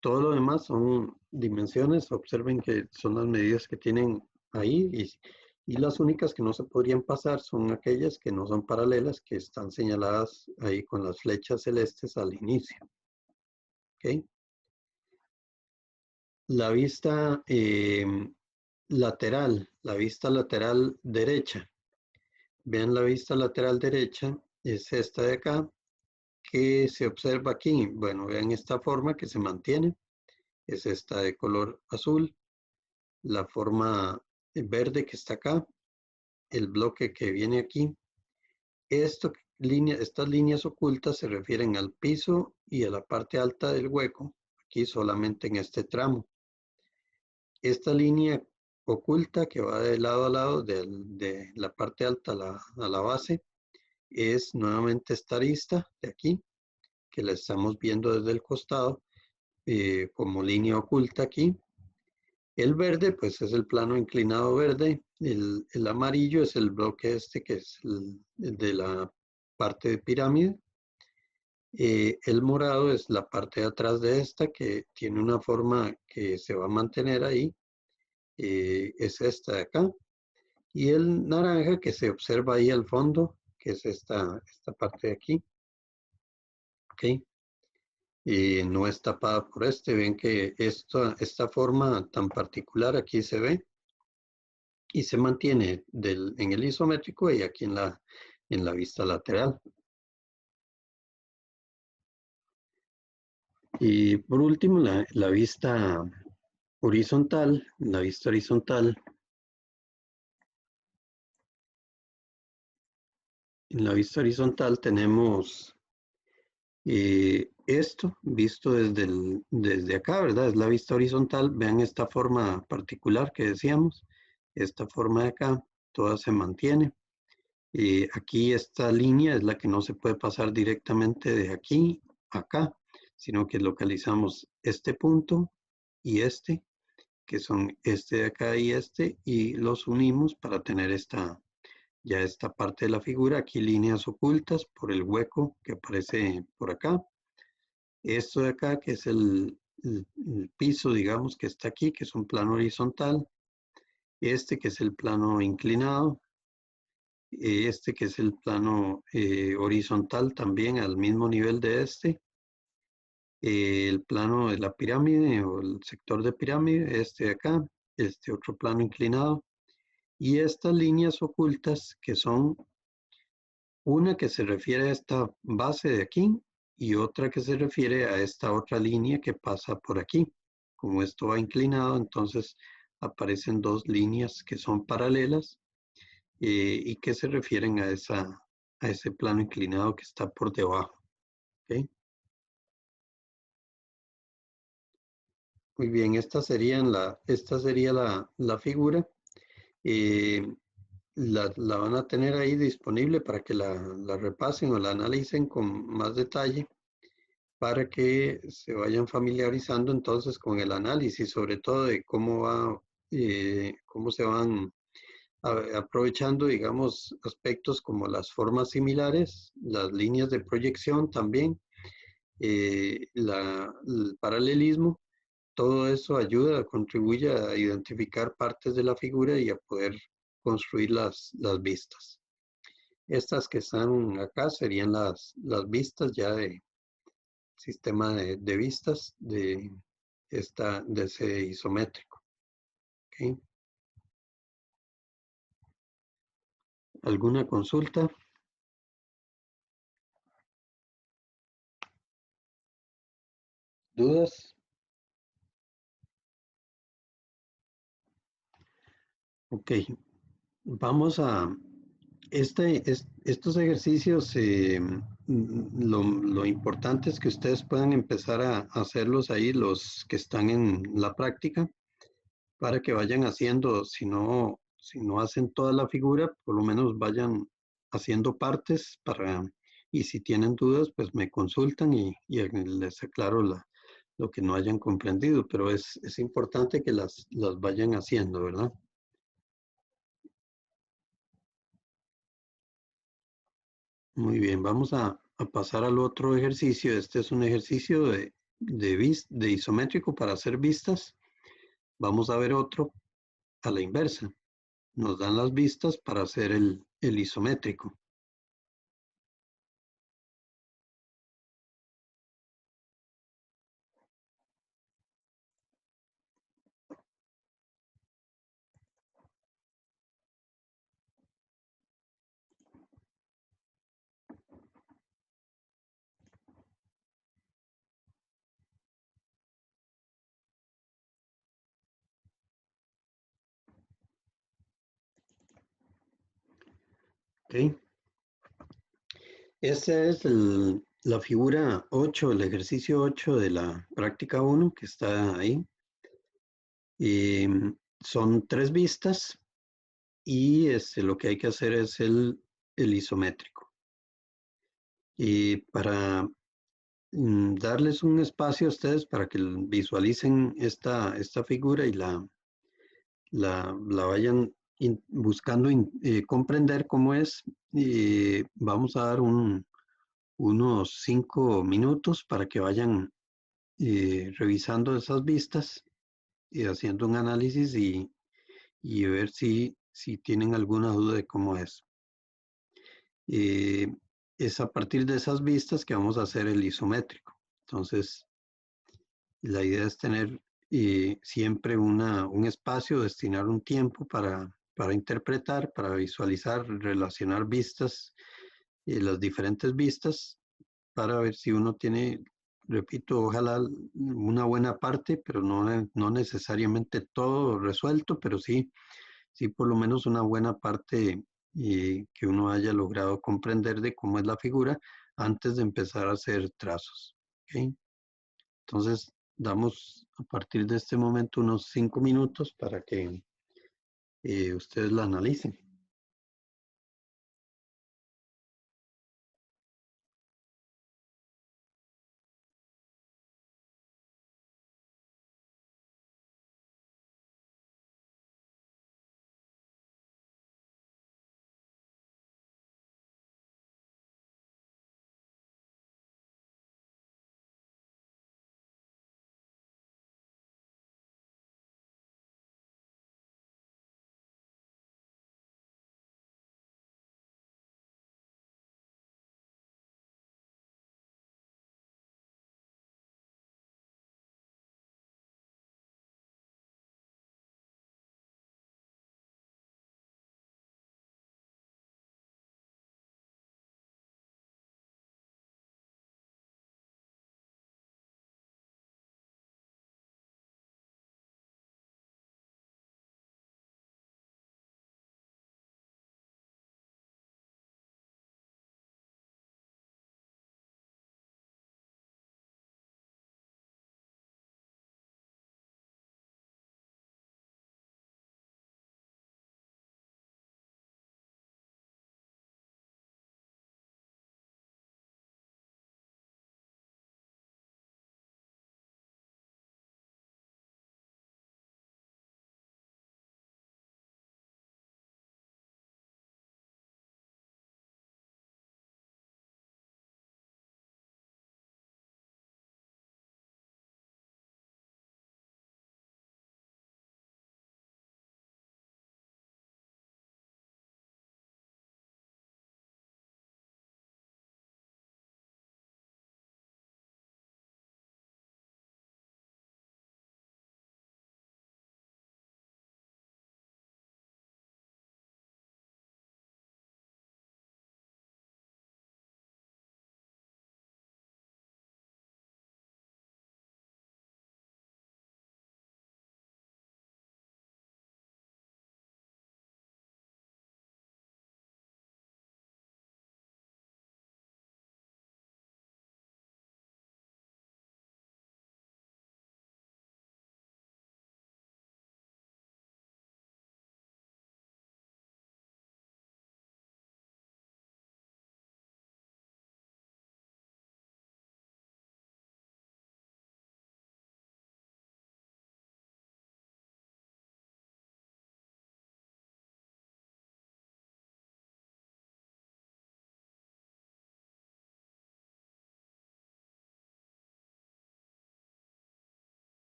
Todo lo demás son dimensiones. Observen que son las medidas que tienen ahí, Y las únicas que no se podrían pasar son aquellas que no son paralelas, que están señaladas ahí con las flechas celestes al inicio. ¿Ok? La vista lateral, la vista lateral derecha. Vean la vista lateral derecha, es esta de acá, que se observa aquí. Bueno, vean esta forma que se mantiene, es esta de color azul, la forma verde que está acá, el bloque que viene aquí. Estas líneas ocultas se refieren al piso y a la parte alta del hueco, aquí solamente en este tramo. Esta línea oculta que va de lado a lado de la parte alta a la base es nuevamente esta arista de aquí, que la estamos viendo desde el costado como línea oculta aquí. El verde pues es el plano inclinado verde, el amarillo es el bloque este que es el de la parte de pirámide. El morado es la parte de atrás de esta que tiene una forma que se va a mantener ahí, es esta de acá. Y el naranja que se observa ahí al fondo, que es esta parte de aquí. ¿Ok? No es tapada por este. Ven que esta forma tan particular aquí se ve y se mantiene en el isométrico y aquí en la vista lateral. Y por último, la vista horizontal. La vista horizontal. En la vista horizontal tenemos esto visto desde acá, ¿verdad? Es la vista horizontal. Vean esta forma particular que decíamos. Esta forma de acá, toda se mantiene. Aquí esta línea es la que no se puede pasar directamente de aquí a acá, sino que localizamos este punto y este, que son este de acá y los unimos para tener ya esta parte de la figura. Aquí líneas ocultas por el hueco que aparece por acá. Esto de acá, que es el piso, digamos, que está aquí, que es un plano horizontal. Este que es el plano inclinado. Este que es el plano horizontal también al mismo nivel de este. El plano de la pirámide o el sector de pirámide, este de acá. Este otro plano inclinado. Y estas líneas ocultas que son una que se refiere a esta base de aquí y otra que se refiere a esta otra línea que pasa por aquí. Como esto va inclinado, entonces aparecen dos líneas que son paralelas y que se refieren a ese plano inclinado que está por debajo. ¿Okay? Muy bien, esta sería la figura. La van a tener ahí disponible para que la repasen o la analicen con más detalle para que se vayan familiarizando entonces con el análisis, sobre todo de cómo se van aprovechando, digamos, aspectos como las formas similares, las líneas de proyección también, el paralelismo. Todo eso ayuda, contribuye a identificar partes de la figura y a poder construir las vistas. Estas que están acá serían las vistas ya de sistema de vistas de ese isométrico. ¿Okay? ¿Alguna consulta? ¿Dudas? Ok, vamos a estos ejercicios. Lo importante es que ustedes puedan empezar a hacerlos ahí, los que están en la práctica, para que vayan haciendo, si no hacen toda la figura, por lo menos vayan haciendo partes y si tienen dudas, pues me consultan y les aclaro lo que no hayan comprendido, pero es importante que las vayan haciendo, ¿verdad? Muy bien, vamos a pasar al otro ejercicio. Este es un ejercicio de isométrico para hacer vistas. Vamos a ver otro a la inversa. nos dan las vistas para hacer el isométrico. ¿Ok? Esta es la figura 8, el ejercicio 8 de la práctica 1 que está ahí. Son 3 vistas y lo que hay que hacer es el isométrico. Y para darles un espacio a ustedes para que visualicen esta figura y la vayan buscando comprender cómo es, vamos a dar unos 5 minutos para que vayan revisando esas vistas y haciendo un análisis y ver si tienen alguna duda de cómo es. Es a partir de esas vistas que vamos a hacer el isométrico. Entonces, la idea es tener siempre un espacio, destinar un tiempo para interpretar, para visualizar, relacionar vistas, las diferentes vistas, para ver si uno tiene, repito, ojalá una buena parte, pero no necesariamente todo resuelto, pero sí por lo menos una buena parte que uno haya logrado comprender de cómo es la figura antes de empezar a hacer trazos. ¿Ok? Entonces, damos a partir de este momento unos 5 minutos para que ustedes la analicen.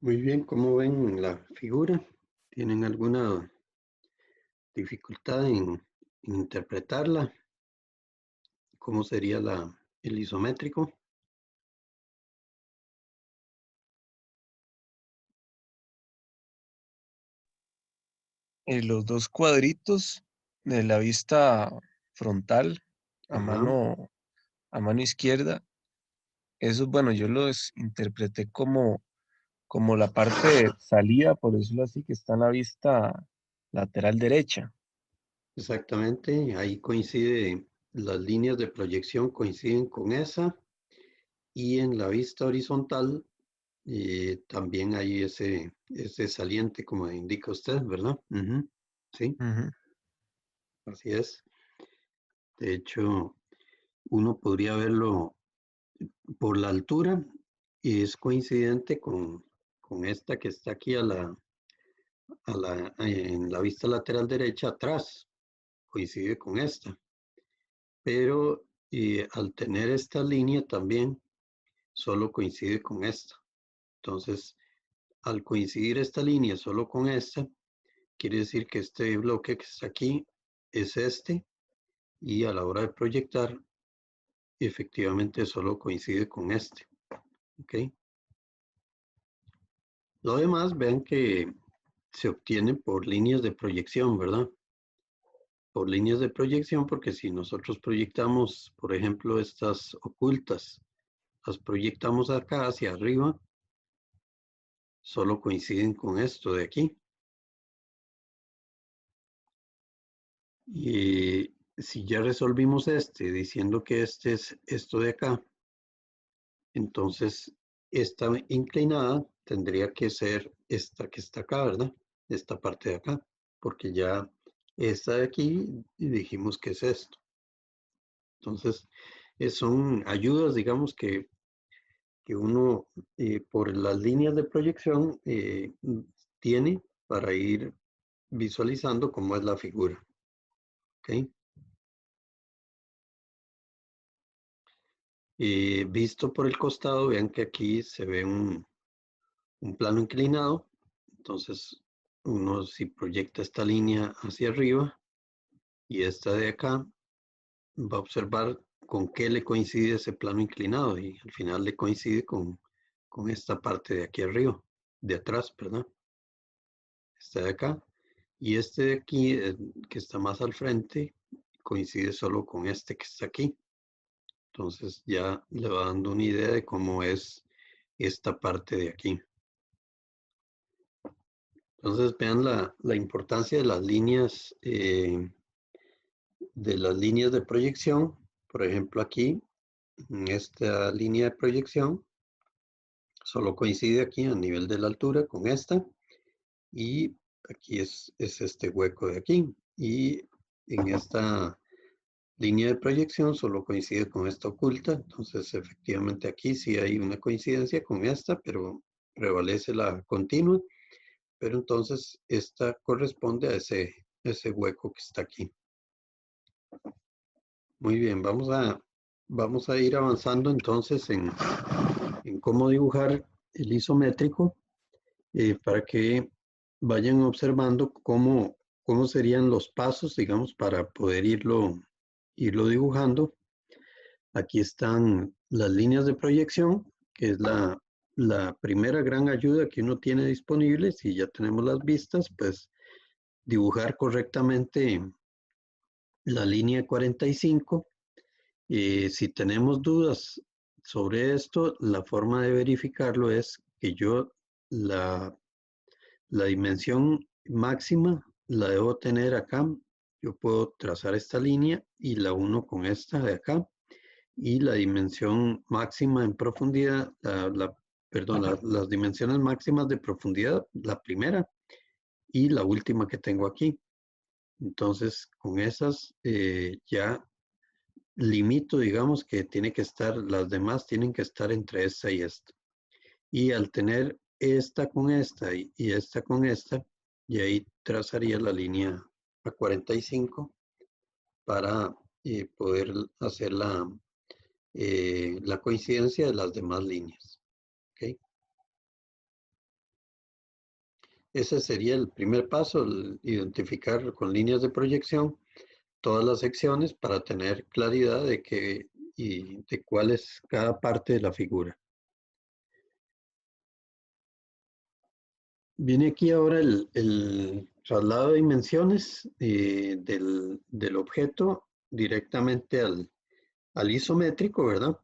Muy bien, ¿cómo ven la figura? ¿Tienen alguna dificultad en interpretarla? ¿Cómo sería el isométrico? Los dos cuadritos de la vista frontal Ajá, a mano izquierda, esos, bueno, yo los interpreté como la parte de salida, por decirlo así, que está en la vista lateral derecha. exactamente. Ahí coincide, las líneas de proyección coinciden con esa. Y en la vista horizontal también hay ese saliente, como indica usted, ¿verdad? Ujú, sí, Ujú. así es. De hecho, uno podría verlo por la altura y es coincidente con esta que está aquí en la vista lateral derecha atrás, coincide con esta. Pero al tener esta línea también, solo coincide con esta. Entonces, al coincidir esta línea solo con esta, quiere decir que este bloque que está aquí es este y a la hora de proyectar, efectivamente solo coincide con este. ¿Ok? Lo demás, vean que se obtiene por líneas de proyección, ¿verdad? Por líneas de proyección, porque si nosotros proyectamos, por ejemplo, estas ocultas, las proyectamos acá hacia arriba, solo coinciden con esto de aquí. Y si ya resolvimos este, diciendo que este es esto de acá, entonces esta inclinada tendría que ser esta que está acá, ¿verdad? Esta parte de acá, porque ya esta de aquí dijimos que es esto. Entonces, son ayudas, digamos, que uno por las líneas de proyección tiene para ir visualizando cómo es la figura. ¿Ok? Visto por el costado, vean que aquí se ve un plano inclinado. Entonces, uno si proyecta esta línea hacia arriba y esta de acá, va a observar con qué le coincide ese plano inclinado y al final le coincide con esta parte de aquí arriba, de atrás, ¿verdad? Esta de acá. Y este de aquí, que está más al frente, coincide solo con este que está aquí. Entonces ya le va dando una idea de cómo es esta parte de aquí. Entonces vean la importancia de las líneas de proyección. Por ejemplo, aquí, en esta línea de proyección, solo coincide aquí a nivel de la altura con esta. Y aquí es este hueco de aquí. Y en esta línea de proyección solo coincide con esta oculta. Entonces, efectivamente, aquí sí hay una coincidencia con esta, pero prevalece la continua. Pero entonces esta corresponde a ese hueco que está aquí. Muy bien, vamos a ir avanzando entonces en cómo dibujar el isométrico para que vayan observando cómo serían los pasos, digamos, para poder irlo dibujando. Aquí están las líneas de proyección, que es la primera gran ayuda que uno tiene disponible. Si ya tenemos las vistas, pues dibujar correctamente la línea 45. Si tenemos dudas sobre esto, la forma de verificarlo es que yo la dimensión máxima la debo tener acá. Yo puedo trazar esta línea y la uno con esta de acá. Y la dimensión máxima en profundidad, perdón, las dimensiones máximas de profundidad, la primera y la última que tengo aquí. Entonces, con esas ya limito, digamos, que tiene que estar, las demás tienen que estar entre esta y esta. Y al tener esta con esta y esta con esta, y ahí trazaría la línea a 45 para poder hacer la coincidencia de las demás líneas. ¿Ok? ese sería el primer paso, identificar con líneas de proyección todas las secciones para tener claridad de cuál es cada parte de la figura. Viene aquí ahora el traslado de dimensiones del objeto directamente al isométrico, ¿verdad?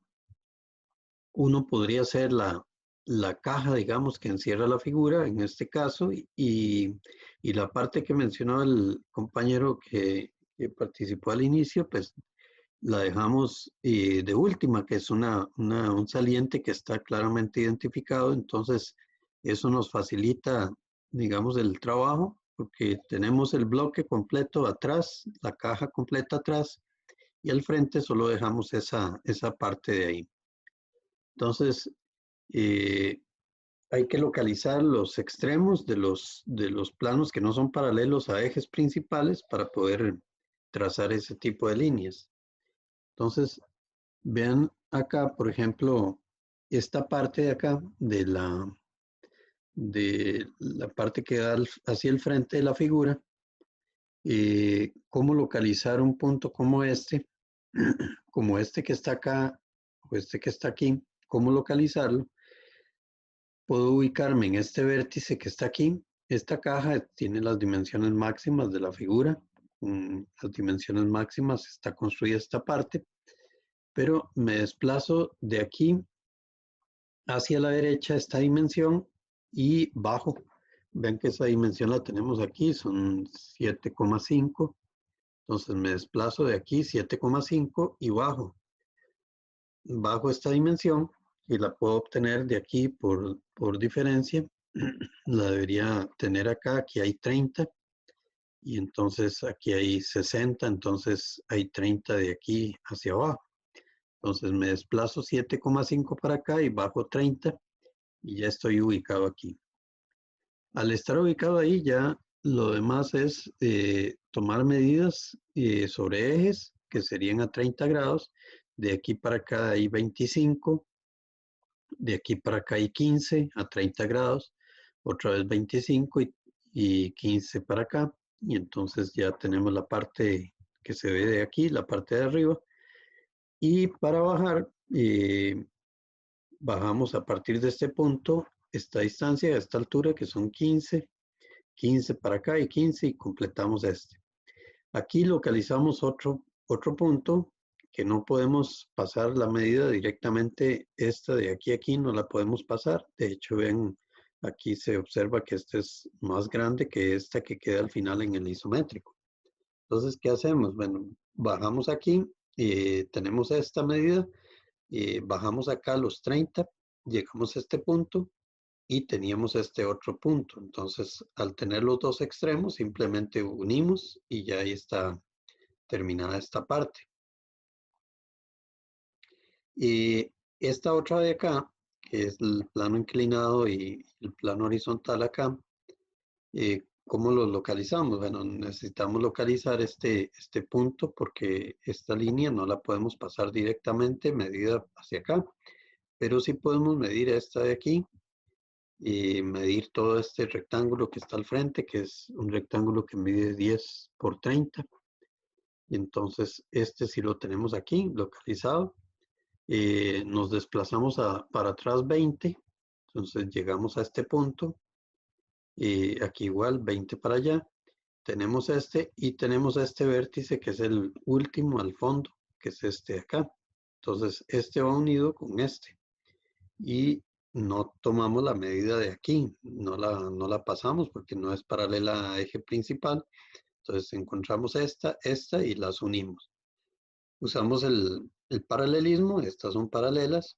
Uno podría hacer la caja, digamos, que encierra la figura, en este caso, y la parte que mencionó el compañero que participó al inicio, pues la dejamos de última, que es un saliente que está claramente identificado. Entonces eso nos facilita, digamos, el trabajo, porque tenemos el bloque completo atrás, la caja completa atrás, y al frente solo dejamos esa parte de ahí. Entonces hay que localizar los extremos de los planos que no son paralelos a ejes principales para poder trazar ese tipo de líneas. Entonces, vean acá, por ejemplo, esta parte de acá, de la parte que da hacia el frente de la figura, cómo localizar un punto como este que está acá, o este que está aquí, cómo localizarlo. Puedo ubicarme en este vértice que está aquí. Esta caja tiene las dimensiones máximas de la figura. Las dimensiones máximas está construida esta parte, pero me desplazo de aquí hacia la derecha esta dimensión y bajo. Ven que esa dimensión la tenemos aquí, son 7,5. Entonces me desplazo de aquí 7,5 y bajo esta dimensión y la puedo obtener de aquí por diferencia. La debería tener acá, aquí hay 30 y entonces aquí hay 60, entonces hay 30 de aquí hacia abajo. Entonces me desplazo 7,5 para acá y bajo 30 y ya estoy ubicado aquí. Al estar ubicado ahí ya lo demás es tomar medidas sobre ejes que serían a 30 grados. De aquí para acá hay 25, de aquí para acá hay 15 a 30 grados, otra vez 25 y 15 para acá. Y entonces ya tenemos la parte que se ve de aquí, la parte de arriba. Y para bajar, bajamos a partir de este punto, esta distancia, a esta altura, que son 15, 15 para acá y 15 y completamos este. Aquí localizamos otro punto que no podemos pasar la medida directamente. Esta de aquí a aquí no la podemos pasar. De hecho, ven, aquí se observa que este es más grande que esta que queda al final en el isométrico. Entonces, ¿qué hacemos? Bueno, bajamos aquí, tenemos esta medida, bajamos acá a los 30, llegamos a este punto y teníamos este otro punto. Entonces, al tener los dos extremos, simplemente unimos y ya ahí está terminada esta parte. Y esta otra de acá, que es el plano inclinado y el plano horizontal acá, ¿cómo los localizamos? Bueno, necesitamos localizar este punto porque esta línea no la podemos pasar directamente medida hacia acá, pero sí podemos medir esta de aquí y medir todo este rectángulo que está al frente, que es un rectángulo que mide 10 por 30. Y entonces este sí lo tenemos aquí localizado. Nos desplazamos para atrás 20, entonces llegamos a este punto. Aquí igual 20 para allá. Tenemos este y tenemos este vértice que es el último al fondo, que es este de acá. Entonces este va unido con este. Y no tomamos la medida de aquí, no la pasamos porque no es paralela a eje principal. Entonces encontramos esta y las unimos. Usamos el paralelismo, estas son paralelas.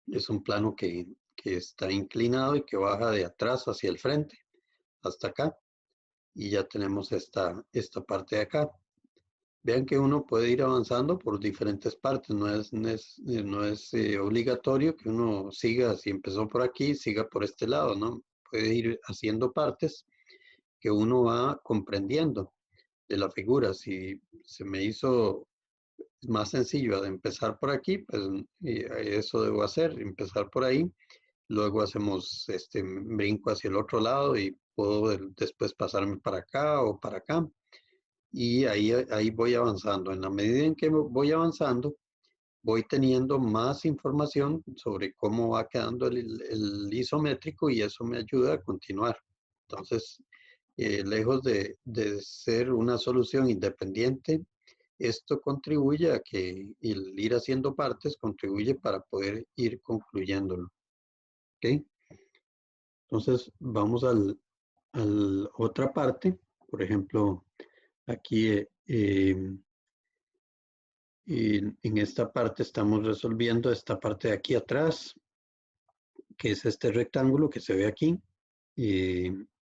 Es un plano que está inclinado y que baja de atrás hacia el frente, hasta acá. Y ya tenemos esta parte de acá. Vean que uno puede ir avanzando por diferentes partes, no es obligatorio que uno siga, si empezó por aquí, siga por este lado, ¿no? Puede ir haciendo partes que uno va comprendiendo de la figura. Si se me hizo más sencillo de empezar por aquí, pues eso debo hacer, empezar por ahí, luego hacemos brinco hacia el otro lado y puedo después pasarme para acá o para acá. Y ahí voy avanzando. En la medida en que voy avanzando, voy teniendo más información sobre cómo va quedando el isométrico y eso me ayuda a continuar. Entonces, lejos de ser una solución independiente, esto contribuye a que el ir haciendo partes contribuye para poder ir concluyéndolo. ¿Ok? Entonces, vamos a otra parte. Por ejemplo, aquí en esta parte estamos resolviendo esta parte de aquí atrás, que es este rectángulo que se ve aquí.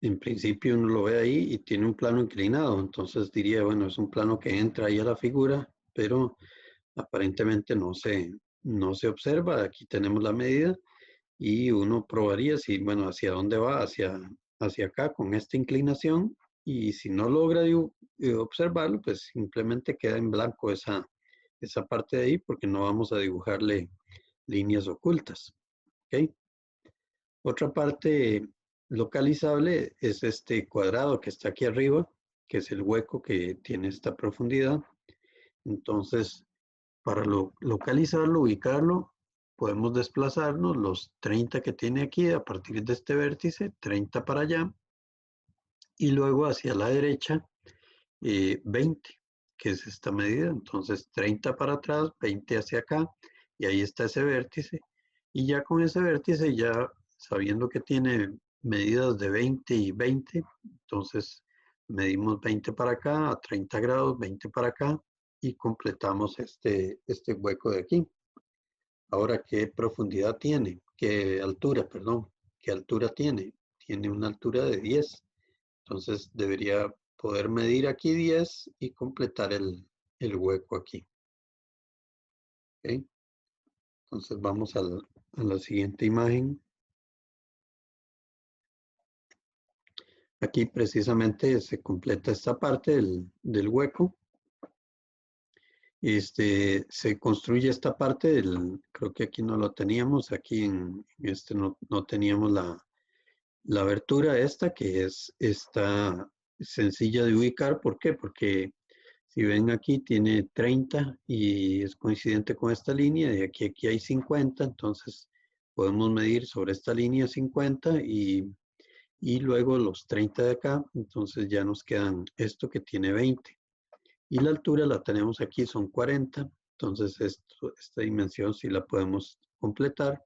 En principio uno lo ve ahí y tiene un plano inclinado, entonces diría, bueno, es un plano que entra ahí a la figura, pero aparentemente no se observa. Aquí tenemos la medida y uno probaría si, bueno, hacia dónde va, hacia acá con esta inclinación, y si no logra observarlo, pues simplemente queda en blanco esa parte de ahí porque no vamos a dibujarle líneas ocultas. ¿Ok? Otra parte localizable es este cuadrado que está aquí arriba, que es el hueco que tiene esta profundidad. Entonces, para localizarlo, ubicarlo, podemos desplazarnos los 30 que tiene aquí a partir de este vértice, 30 para allá, y luego hacia la derecha, 20, que es esta medida. Entonces, 30 para atrás, 20 hacia acá, y ahí está ese vértice. Y ya con ese vértice, ya sabiendo que tiene medidas de 20 y 20, entonces medimos 20 para acá, a 30 grados, 20 para acá, y completamos este hueco de aquí. Ahora, ¿qué profundidad tiene? ¿Qué altura, perdón? ¿Qué altura tiene? Tiene una altura de 10. Entonces debería poder medir aquí 10 y completar el hueco aquí. ¿Okay? Entonces vamos a la siguiente imagen. Aquí precisamente se completa esta parte del hueco. Se construye esta parte creo que aquí no lo teníamos, aquí en este no teníamos la abertura esta, que está sencilla de ubicar. ¿Por qué? Porque si ven aquí tiene 30 y es coincidente con esta línea, y aquí hay 50, entonces podemos medir sobre esta línea 50 y luego los 30 de acá, entonces ya nos quedan esto que tiene 20. Y la altura la tenemos aquí, son 40, entonces esta dimensión sí la podemos completar.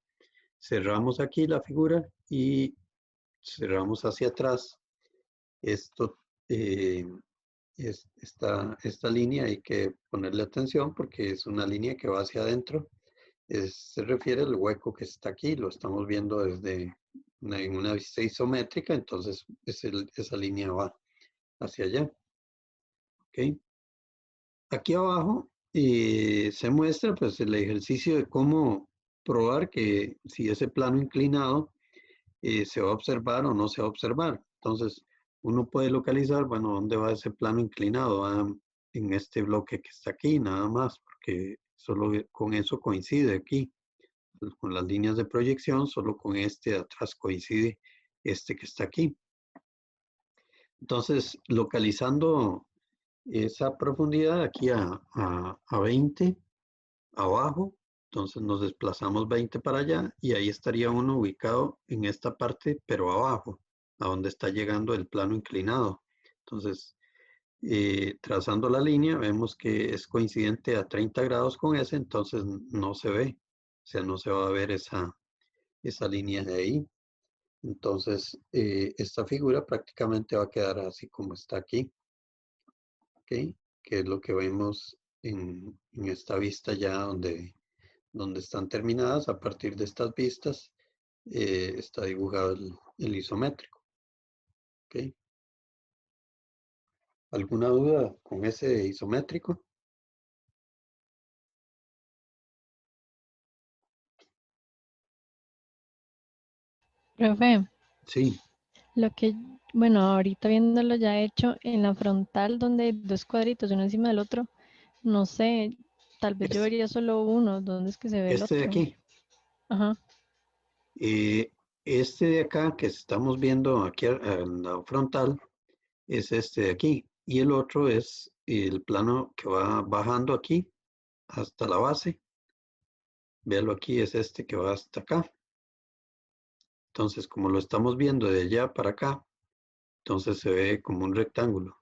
Cerramos aquí la figura y cerramos hacia atrás. Esto, esta línea hay que ponerle atención porque es una línea que va hacia adentro. Se refiere al hueco que está aquí, lo estamos viendo desde en una vista isométrica, entonces esa línea va hacia allá. ¿Okay? Aquí abajo se muestra pues el ejercicio de cómo probar que si ese plano inclinado se va a observar o no se va a observar. Entonces, uno puede localizar, bueno, dónde va ese plano inclinado. Va en este bloque que está aquí, nada más, porque solo con eso coincide aquí. Con las líneas de proyección, solo con este de atrás coincide este que está aquí. Entonces, localizando esa profundidad aquí a 20 abajo, entonces nos desplazamos 20 para allá y ahí estaría uno ubicado en esta parte, pero abajo, a donde está llegando el plano inclinado. Entonces, trazando la línea, vemos que es coincidente a 30 grados con ese, entonces no se ve, o sea, no se va a ver esa línea de ahí. Entonces, esta figura prácticamente va a quedar así como está aquí, ¿ok? Que es lo que vemos en esta vista ya donde están terminadas. A partir de estas vistas está dibujado el isométrico. ¿Ok? ¿Alguna duda con ese isométrico? Profe, Sí, lo que, bueno, ahorita viéndolo ya hecho en la frontal donde hay dos cuadritos uno encima del otro, no sé, tal vez yo es vería solo uno, ¿dónde es que se ve el este de otro? aquí. Ajá, Este de acá que estamos viendo aquí en la frontal es este de aquí. Y el otro es el plano que va bajando aquí hasta la base. Véalo aquí, es este que va hasta acá. Entonces, como lo estamos viendo de allá para acá, entonces se ve como un rectángulo.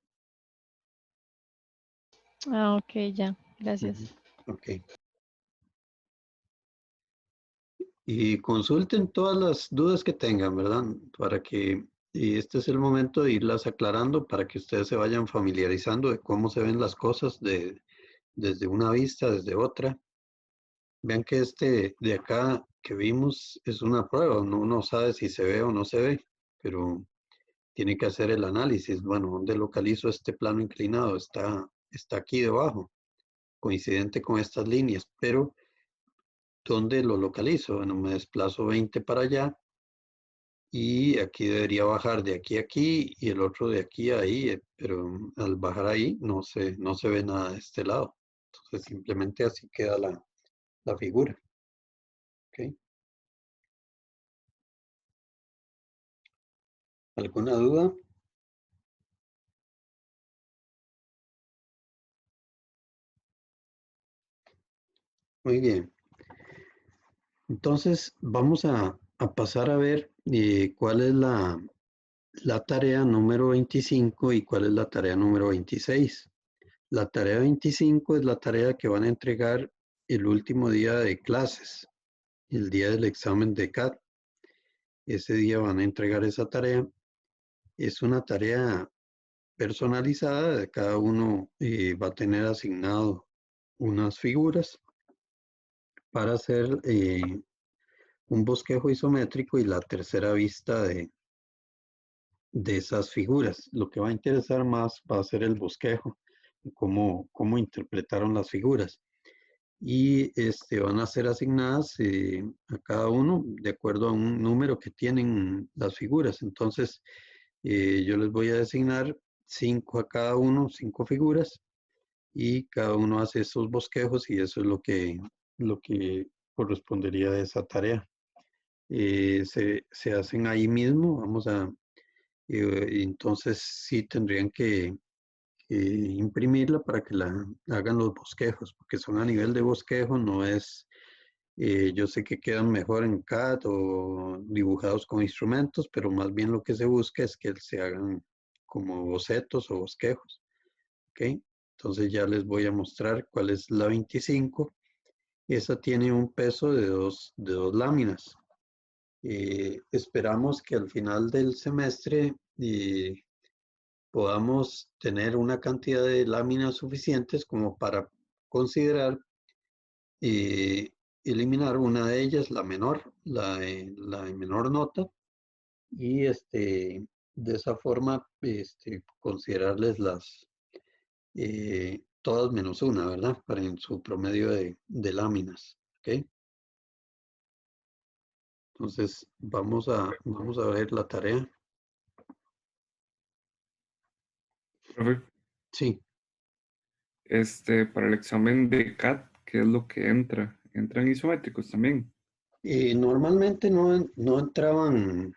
Ah, ok, ya. Gracias. Ok. Y consulten todas las dudas que tengan, ¿verdad? Para que, y este es el momento de irlas aclarando para que ustedes se vayan familiarizando de cómo se ven las cosas desde una vista, desde otra. Vean que este de acá que vimos es una prueba, uno no sabe si se ve o no se ve, pero tiene que hacer el análisis. Bueno, ¿dónde localizo este plano inclinado? Está aquí debajo, coincidente con estas líneas, pero ¿dónde lo localizo? Bueno, me desplazo 20 para allá y aquí debería bajar de aquí a aquí y el otro de aquí a ahí, pero al bajar ahí no se ve nada de este lado. Entonces simplemente así queda la figura. ¿Ok? ¿Alguna duda? Muy bien. Entonces vamos a pasar a ver cuál es la tarea número 25 y cuál es la tarea número 26. La tarea 25 es la tarea que van a entregar el último día de clases, el día del examen de CAT. Ese día van a entregar esa tarea. Es una tarea personalizada, de cada uno va a tener asignado unas figuras para hacer un bosquejo isométrico y la tercera vista de esas figuras. Lo que va a interesar más va a ser el bosquejo, cómo interpretaron las figuras. Y van a ser asignadas a cada uno de acuerdo a un número que tienen las figuras. Entonces, yo les voy a designar 5 a cada uno, 5 figuras, y cada uno hace esos bosquejos y eso es lo que correspondería a esa tarea. Se hacen ahí mismo, entonces sí tendrían que imprimirla para que la hagan los bosquejos, porque son a nivel de bosquejo, no es, yo sé que quedan mejor en CAD o dibujados con instrumentos, pero más bien lo que se busca es que se hagan como bocetos o bosquejos, ¿ok? Entonces ya les voy a mostrar cuál es la 25. Esa tiene un peso de dos láminas. Esperamos que al final del semestre podamos tener una cantidad de láminas suficientes como para considerar eliminar una de ellas, la menor, la de menor nota, y de esa forma considerarles todas menos una, ¿verdad? Para en su promedio de láminas, ¿ok? Entonces vamos a ver la tarea. Profe, Sí, para el examen de CAT, ¿qué es lo que entra? ¿Entran isométricos también? normalmente no entraban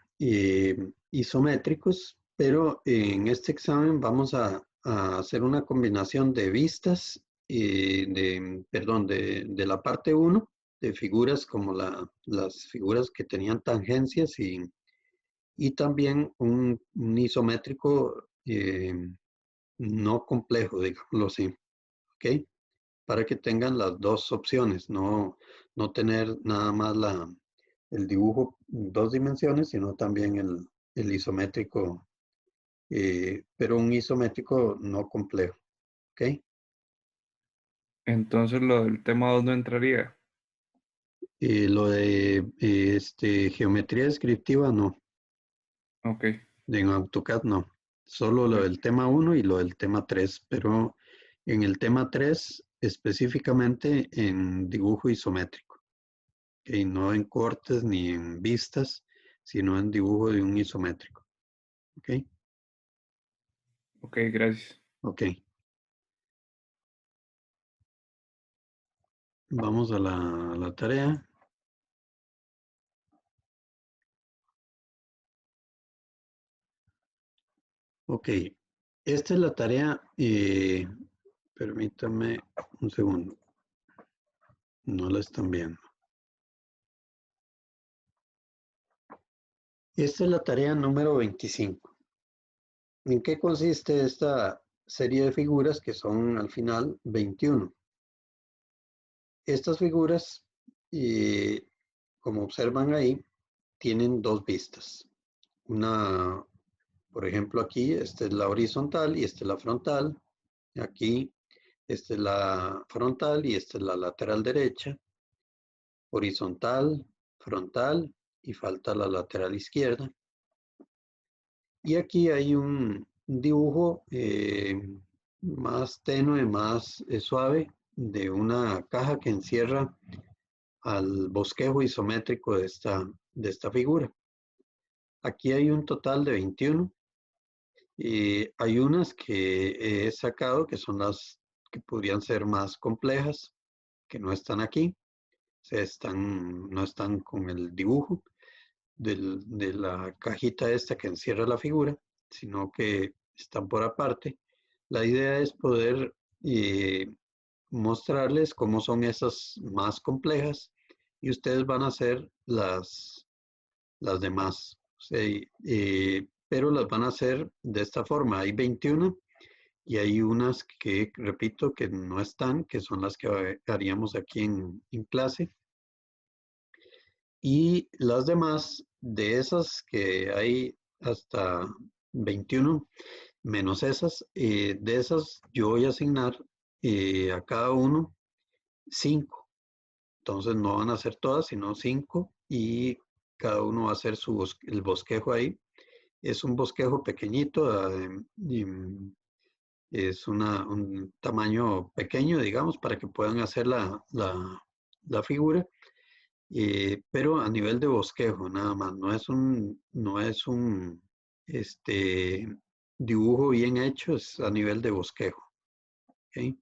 isométricos, pero en este examen vamos a hacer una combinación de vistas, perdón, de la parte uno de figuras como las figuras que tenían tangencias y también un isométrico no complejo, digámoslo así, ¿ok? Para que tengan las dos opciones, no tener nada más el dibujo en dos dimensiones, sino también el isométrico, pero un isométrico no complejo, ¿ok? Entonces lo del tema 2 no entraría. Lo de geometría descriptiva, no, Ok, en AutoCAD no, solo lo ok. del tema 1 y lo del tema 3, pero en el tema 3 específicamente en dibujo isométrico. ¿Ok? No en cortes ni en vistas, sino en dibujo de un isométrico. ¿Ok? Ok, gracias. Ok. Vamos a la tarea. Ok, esta es la tarea, permítame un segundo, no la están viendo. Esta es la tarea número 25. ¿En qué consiste esta serie de figuras que son al final 21? Estas figuras, como observan ahí, tienen dos vistas. Una, por ejemplo, aquí, esta es la horizontal y esta es la frontal. Aquí, esta es la frontal y esta es la lateral derecha. Horizontal, frontal y falta la lateral izquierda. Y aquí hay un dibujo más tenue, más suave de una caja que encierra al bosquejo isométrico de esta figura. Aquí hay un total de 21. Hay unas que he sacado que son las que podrían ser más complejas, que no están aquí. No están con el dibujo de la cajita esta que encierra la figura, sino que están por aparte. La idea es poder mostrarles cómo son esas más complejas y ustedes van a hacer las demás. O sea, pero las van a hacer de esta forma. Hay 21 y hay unas que, repito, que no están, que son las que haríamos aquí en clase. Y las demás, de esas que hay hasta 21, menos esas, de esas yo voy a asignar a cada uno 5. Entonces no van a ser todas, sino 5 y cada uno va a hacer el bosquejo ahí. Es un bosquejo pequeñito, es un tamaño pequeño, digamos, para que puedan hacer la figura. Pero a nivel de bosquejo nada más, no es un dibujo bien hecho, es a nivel de bosquejo. ¿Okay?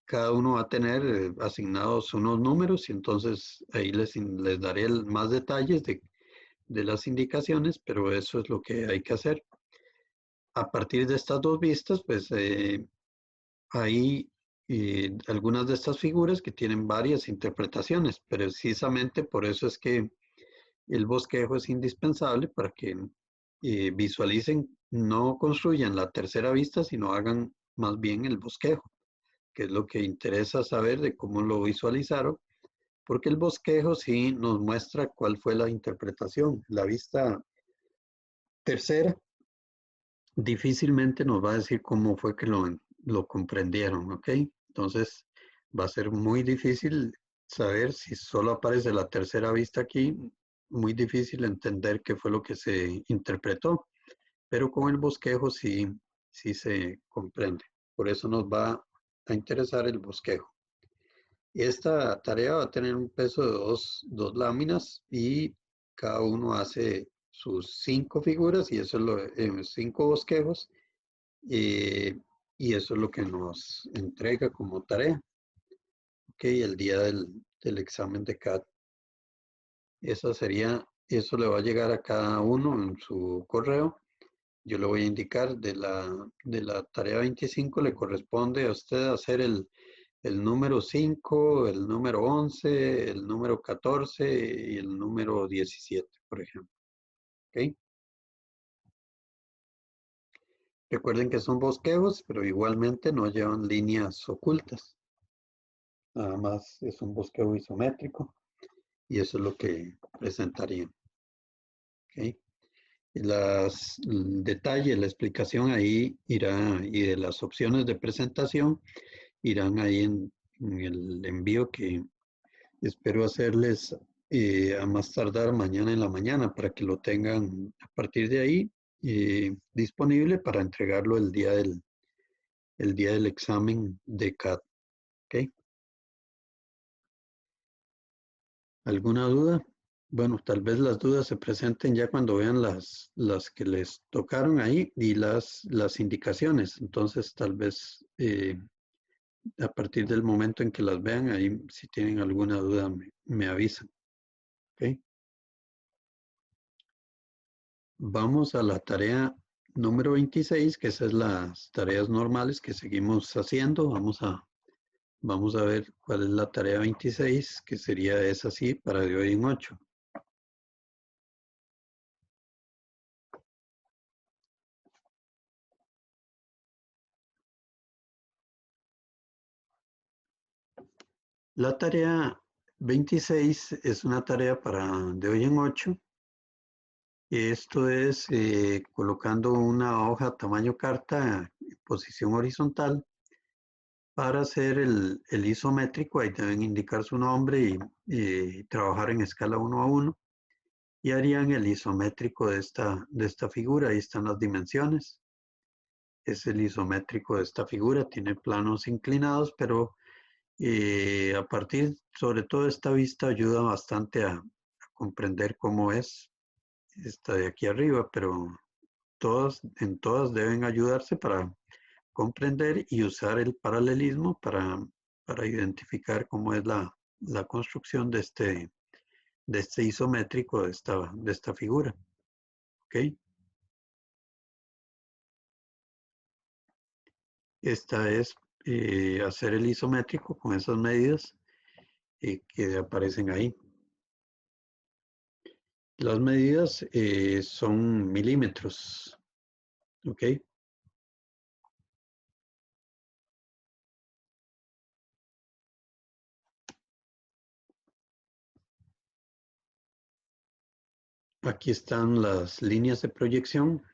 Cada uno va a tener asignados unos números y entonces ahí les daré más detalles de las indicaciones, pero eso es lo que hay que hacer. A partir de estas dos vistas, pues hay algunas de estas figuras que tienen varias interpretaciones, precisamente por eso es que el bosquejo es indispensable para que visualicen, no construyan la tercera vista, sino hagan más bien el bosquejo, que es lo que interesa saber de cómo lo visualizaron, porque el bosquejo sí nos muestra cuál fue la interpretación. La vista tercera difícilmente nos va a decir cómo fue que lo comprendieron, ¿ok? Entonces va a ser muy difícil saber si solo aparece la tercera vista aquí, muy difícil entender qué fue lo que se interpretó, pero con el bosquejo sí se comprende. Por eso nos va a interesar el bosquejo. Esta tarea va a tener un peso de dos láminas y cada uno hace sus 5 figuras y eso es 5 bosquejos y eso es lo que nos entrega como tarea. Ok, el día del examen de CAT. Eso le va a llegar a cada uno en su correo. Yo le voy a indicar de la tarea 25 le corresponde a usted hacer el número 5, el número 11, el número 14 y el número 17, por ejemplo. ¿Ok? Recuerden que son bosquejos, pero igualmente no llevan líneas ocultas. Nada más es un bosquejo isométrico y eso es lo que presentarían. ¿Ok? El detalle, la explicación ahí irá, y de las opciones de presentación irán ahí en el envío que espero hacerles a más tardar mañana en la mañana para que lo tengan a partir de ahí disponible para entregarlo el día del examen de CAT. ¿Okay? ¿Alguna duda? Bueno, tal vez las dudas se presenten ya cuando vean las que les tocaron ahí y las indicaciones. Entonces, tal vez a partir del momento en que las vean, ahí si tienen alguna duda me avisan. ¿Okay? Vamos a la tarea número 26, que esas son las tareas normales que seguimos haciendo. Vamos a ver cuál es la tarea 26, que sería esa sí para de hoy en 8. La tarea 26 es una tarea para de hoy en 8. Esto es colocando una hoja tamaño carta en posición horizontal. Para hacer el isométrico, ahí deben indicar su nombre y trabajar en escala 1 a 1. Y harían el isométrico de esta figura. Ahí están las dimensiones. Es el isométrico de esta figura. Tiene planos inclinados, pero a partir, sobre todo esta vista, ayuda bastante a comprender cómo es esta de aquí arriba, pero en todas deben ayudarse para comprender y usar el paralelismo para identificar cómo es la construcción de este isométrico de esta figura. ¿Ok? Esta es hacer el isométrico con esas medidas que aparecen ahí. Las medidas son milímetros. ¿Ok? Aquí están las líneas de proyección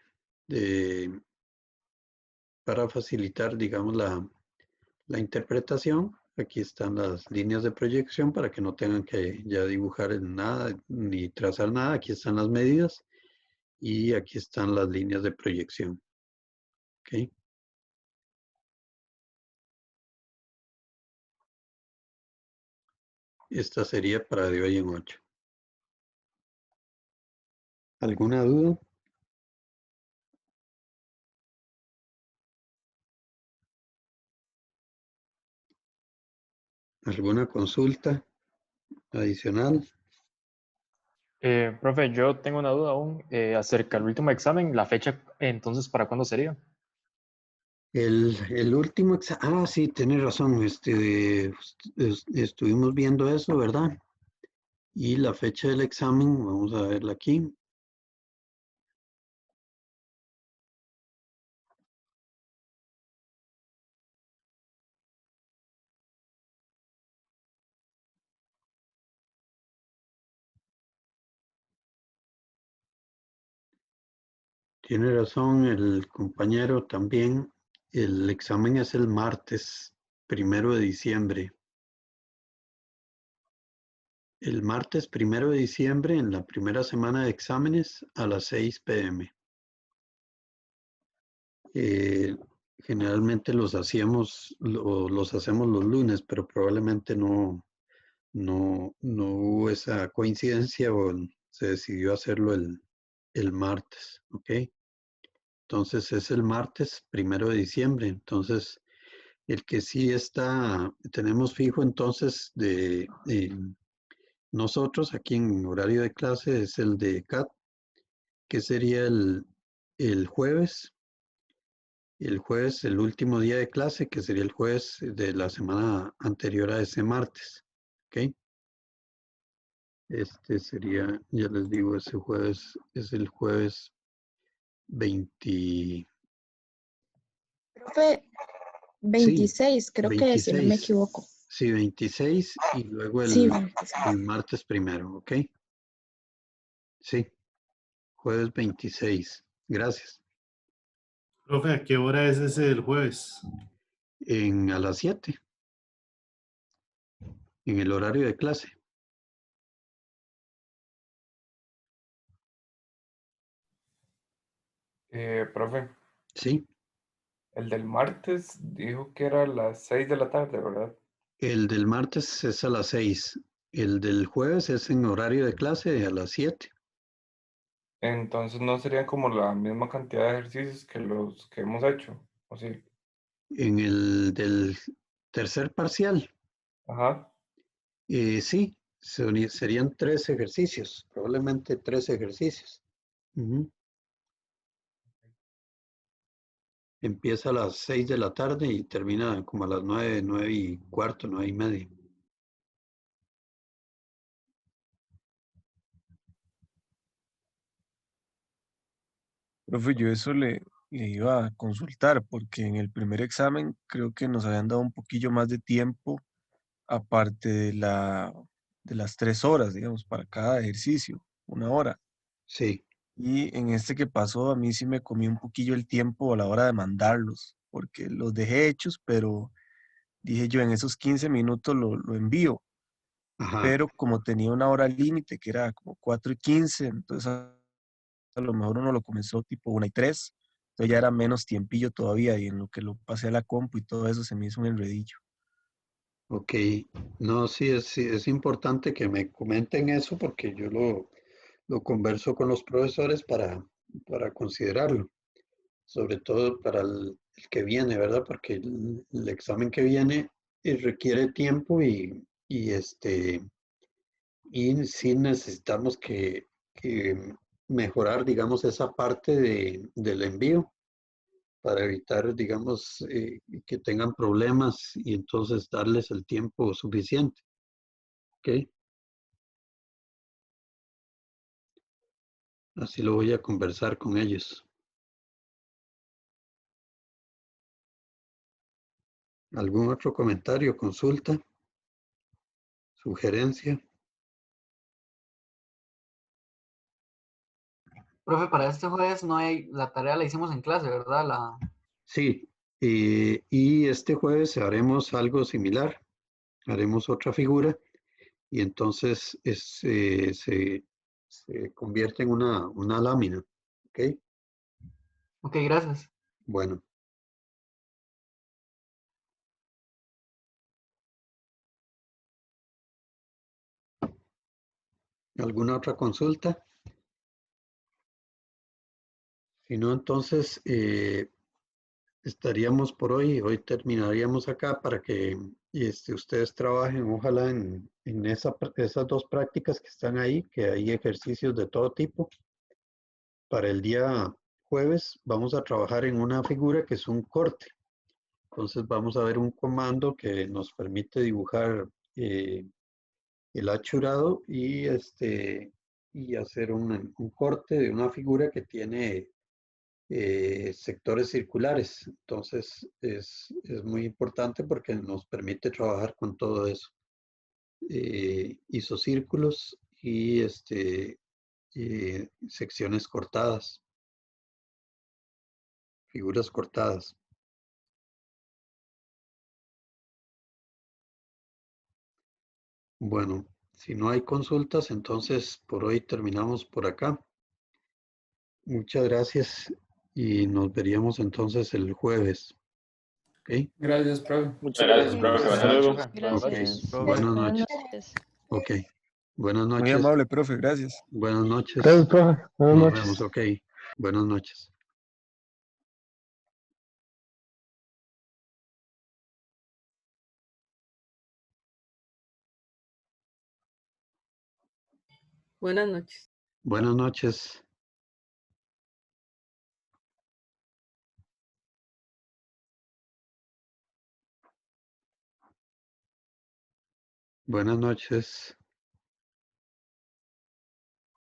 para facilitar, digamos, la interpretación. Aquí están las líneas de proyección para que no tengan que ya dibujar nada ni trazar nada. Aquí están las medidas y aquí están las líneas de proyección. ¿Ok? Esta sería para de hoy en 8. ¿Alguna duda? ¿Alguna consulta adicional? Profe, yo tengo una duda aún acerca del último examen. La fecha, entonces, ¿para cuándo sería? El último examen, sí, tiene razón, estuvimos viendo eso, ¿verdad? Y la fecha del examen, vamos a verla aquí. Tiene razón el compañero también. El examen es el martes 1 de diciembre. El martes 1 de diciembre, en la primera semana de exámenes, a las 6 p.m. Generalmente los hacemos los lunes, pero probablemente no hubo esa coincidencia o se decidió hacerlo el martes, ¿ok? Entonces es el martes 1 de diciembre. Entonces, el que sí tenemos fijo entonces de nosotros aquí en horario de clase es el de CAT, que sería el jueves. El jueves, el último día de clase, que sería el jueves de la semana anterior a ese martes. ¿Ok? Este sería, ya les digo, ese jueves es el jueves 20. Profe, Sí, 26, creo que es, si no me 26. equivoco. Sí, 26 y luego Sí, el 26. martes 1, ¿ok? Sí, jueves 26. Gracias. Profe, ¿a qué hora es ese del jueves? A las 7, en el horario de clase. Profe, Sí, el del martes dijo que era a las 6 de la tarde, ¿verdad? el del martes es a las 6. El del jueves es en horario de clase a las 7. Entonces no serían como la misma cantidad de ejercicios que los que hemos hecho, ¿o sí? En el del tercer parcial, Ajá. sí, serían 3 ejercicios, probablemente 3 ejercicios. Ujú. Empieza a las 6 de la tarde y termina como a las 9, 9:15, 9:30. Profe, yo eso le iba a consultar porque en el primer examen creo que nos habían dado un poquillo más de tiempo aparte de las 3 horas, digamos, para cada ejercicio, 1 hora. Sí, Y en este que pasó, a mí sí me comí un poquillo el tiempo a la hora de mandarlos, porque los dejé hechos, pero dije yo, en esos 15 minutos lo envío, ajá, pero como tenía una hora límite, que era como 4:15, entonces a lo mejor uno lo comenzó tipo 1:03, entonces ya era menos tiempillo todavía, y en lo que lo pasé a la compu y todo eso se me hizo un enredillo. ok. No, sí, es importante que me comenten eso porque yo lo converso con los profesores para considerarlo, sobre todo para el que viene, ¿verdad? Porque el examen que viene requiere tiempo y sí necesitamos que mejorar, digamos, esa parte del envío para evitar, digamos, que tengan problemas y entonces darles el tiempo suficiente. ¿Ok? Así lo voy a conversar con ellos. ¿Algún otro comentario, consulta, sugerencia? Profe, para este jueves no hay, la tarea la hicimos en clase, ¿verdad? Sí, y este jueves haremos algo similar. Haremos otra figura y entonces se convierte en una lámina. ¿Ok? Ok, gracias. Bueno, ¿alguna otra consulta? Si no, entonces estaríamos por hoy. Hoy terminaríamos acá para que ustedes trabajen, ojalá en esas dos prácticas que están ahí, que hay ejercicios de todo tipo. Para el día jueves vamos a trabajar en una figura que es un corte. Entonces vamos a ver un comando que nos permite dibujar el achurado y hacer un corte de una figura que tiene sectores circulares. Entonces es muy importante porque nos permite trabajar con todo eso. Isocírculos y secciones cortadas, figuras cortadas. Bueno, si no hay consultas, entonces por hoy terminamos por acá. Muchas gracias y nos veríamos entonces el jueves. ¿Ok? Gracias, profe. Muchas gracias, profe. Hasta Gracias, luego. profe. Buenas Ok. noches. Gracias. Buenas Buenas noches. noches. Ok. Buenas Muy noches. amable, profe, gracias. Buenas noches. Gracias, profe. Buenas Nos noches. vemos. Ok. Buenas noches. Buenas noches. Buenas noches. Buenas noches.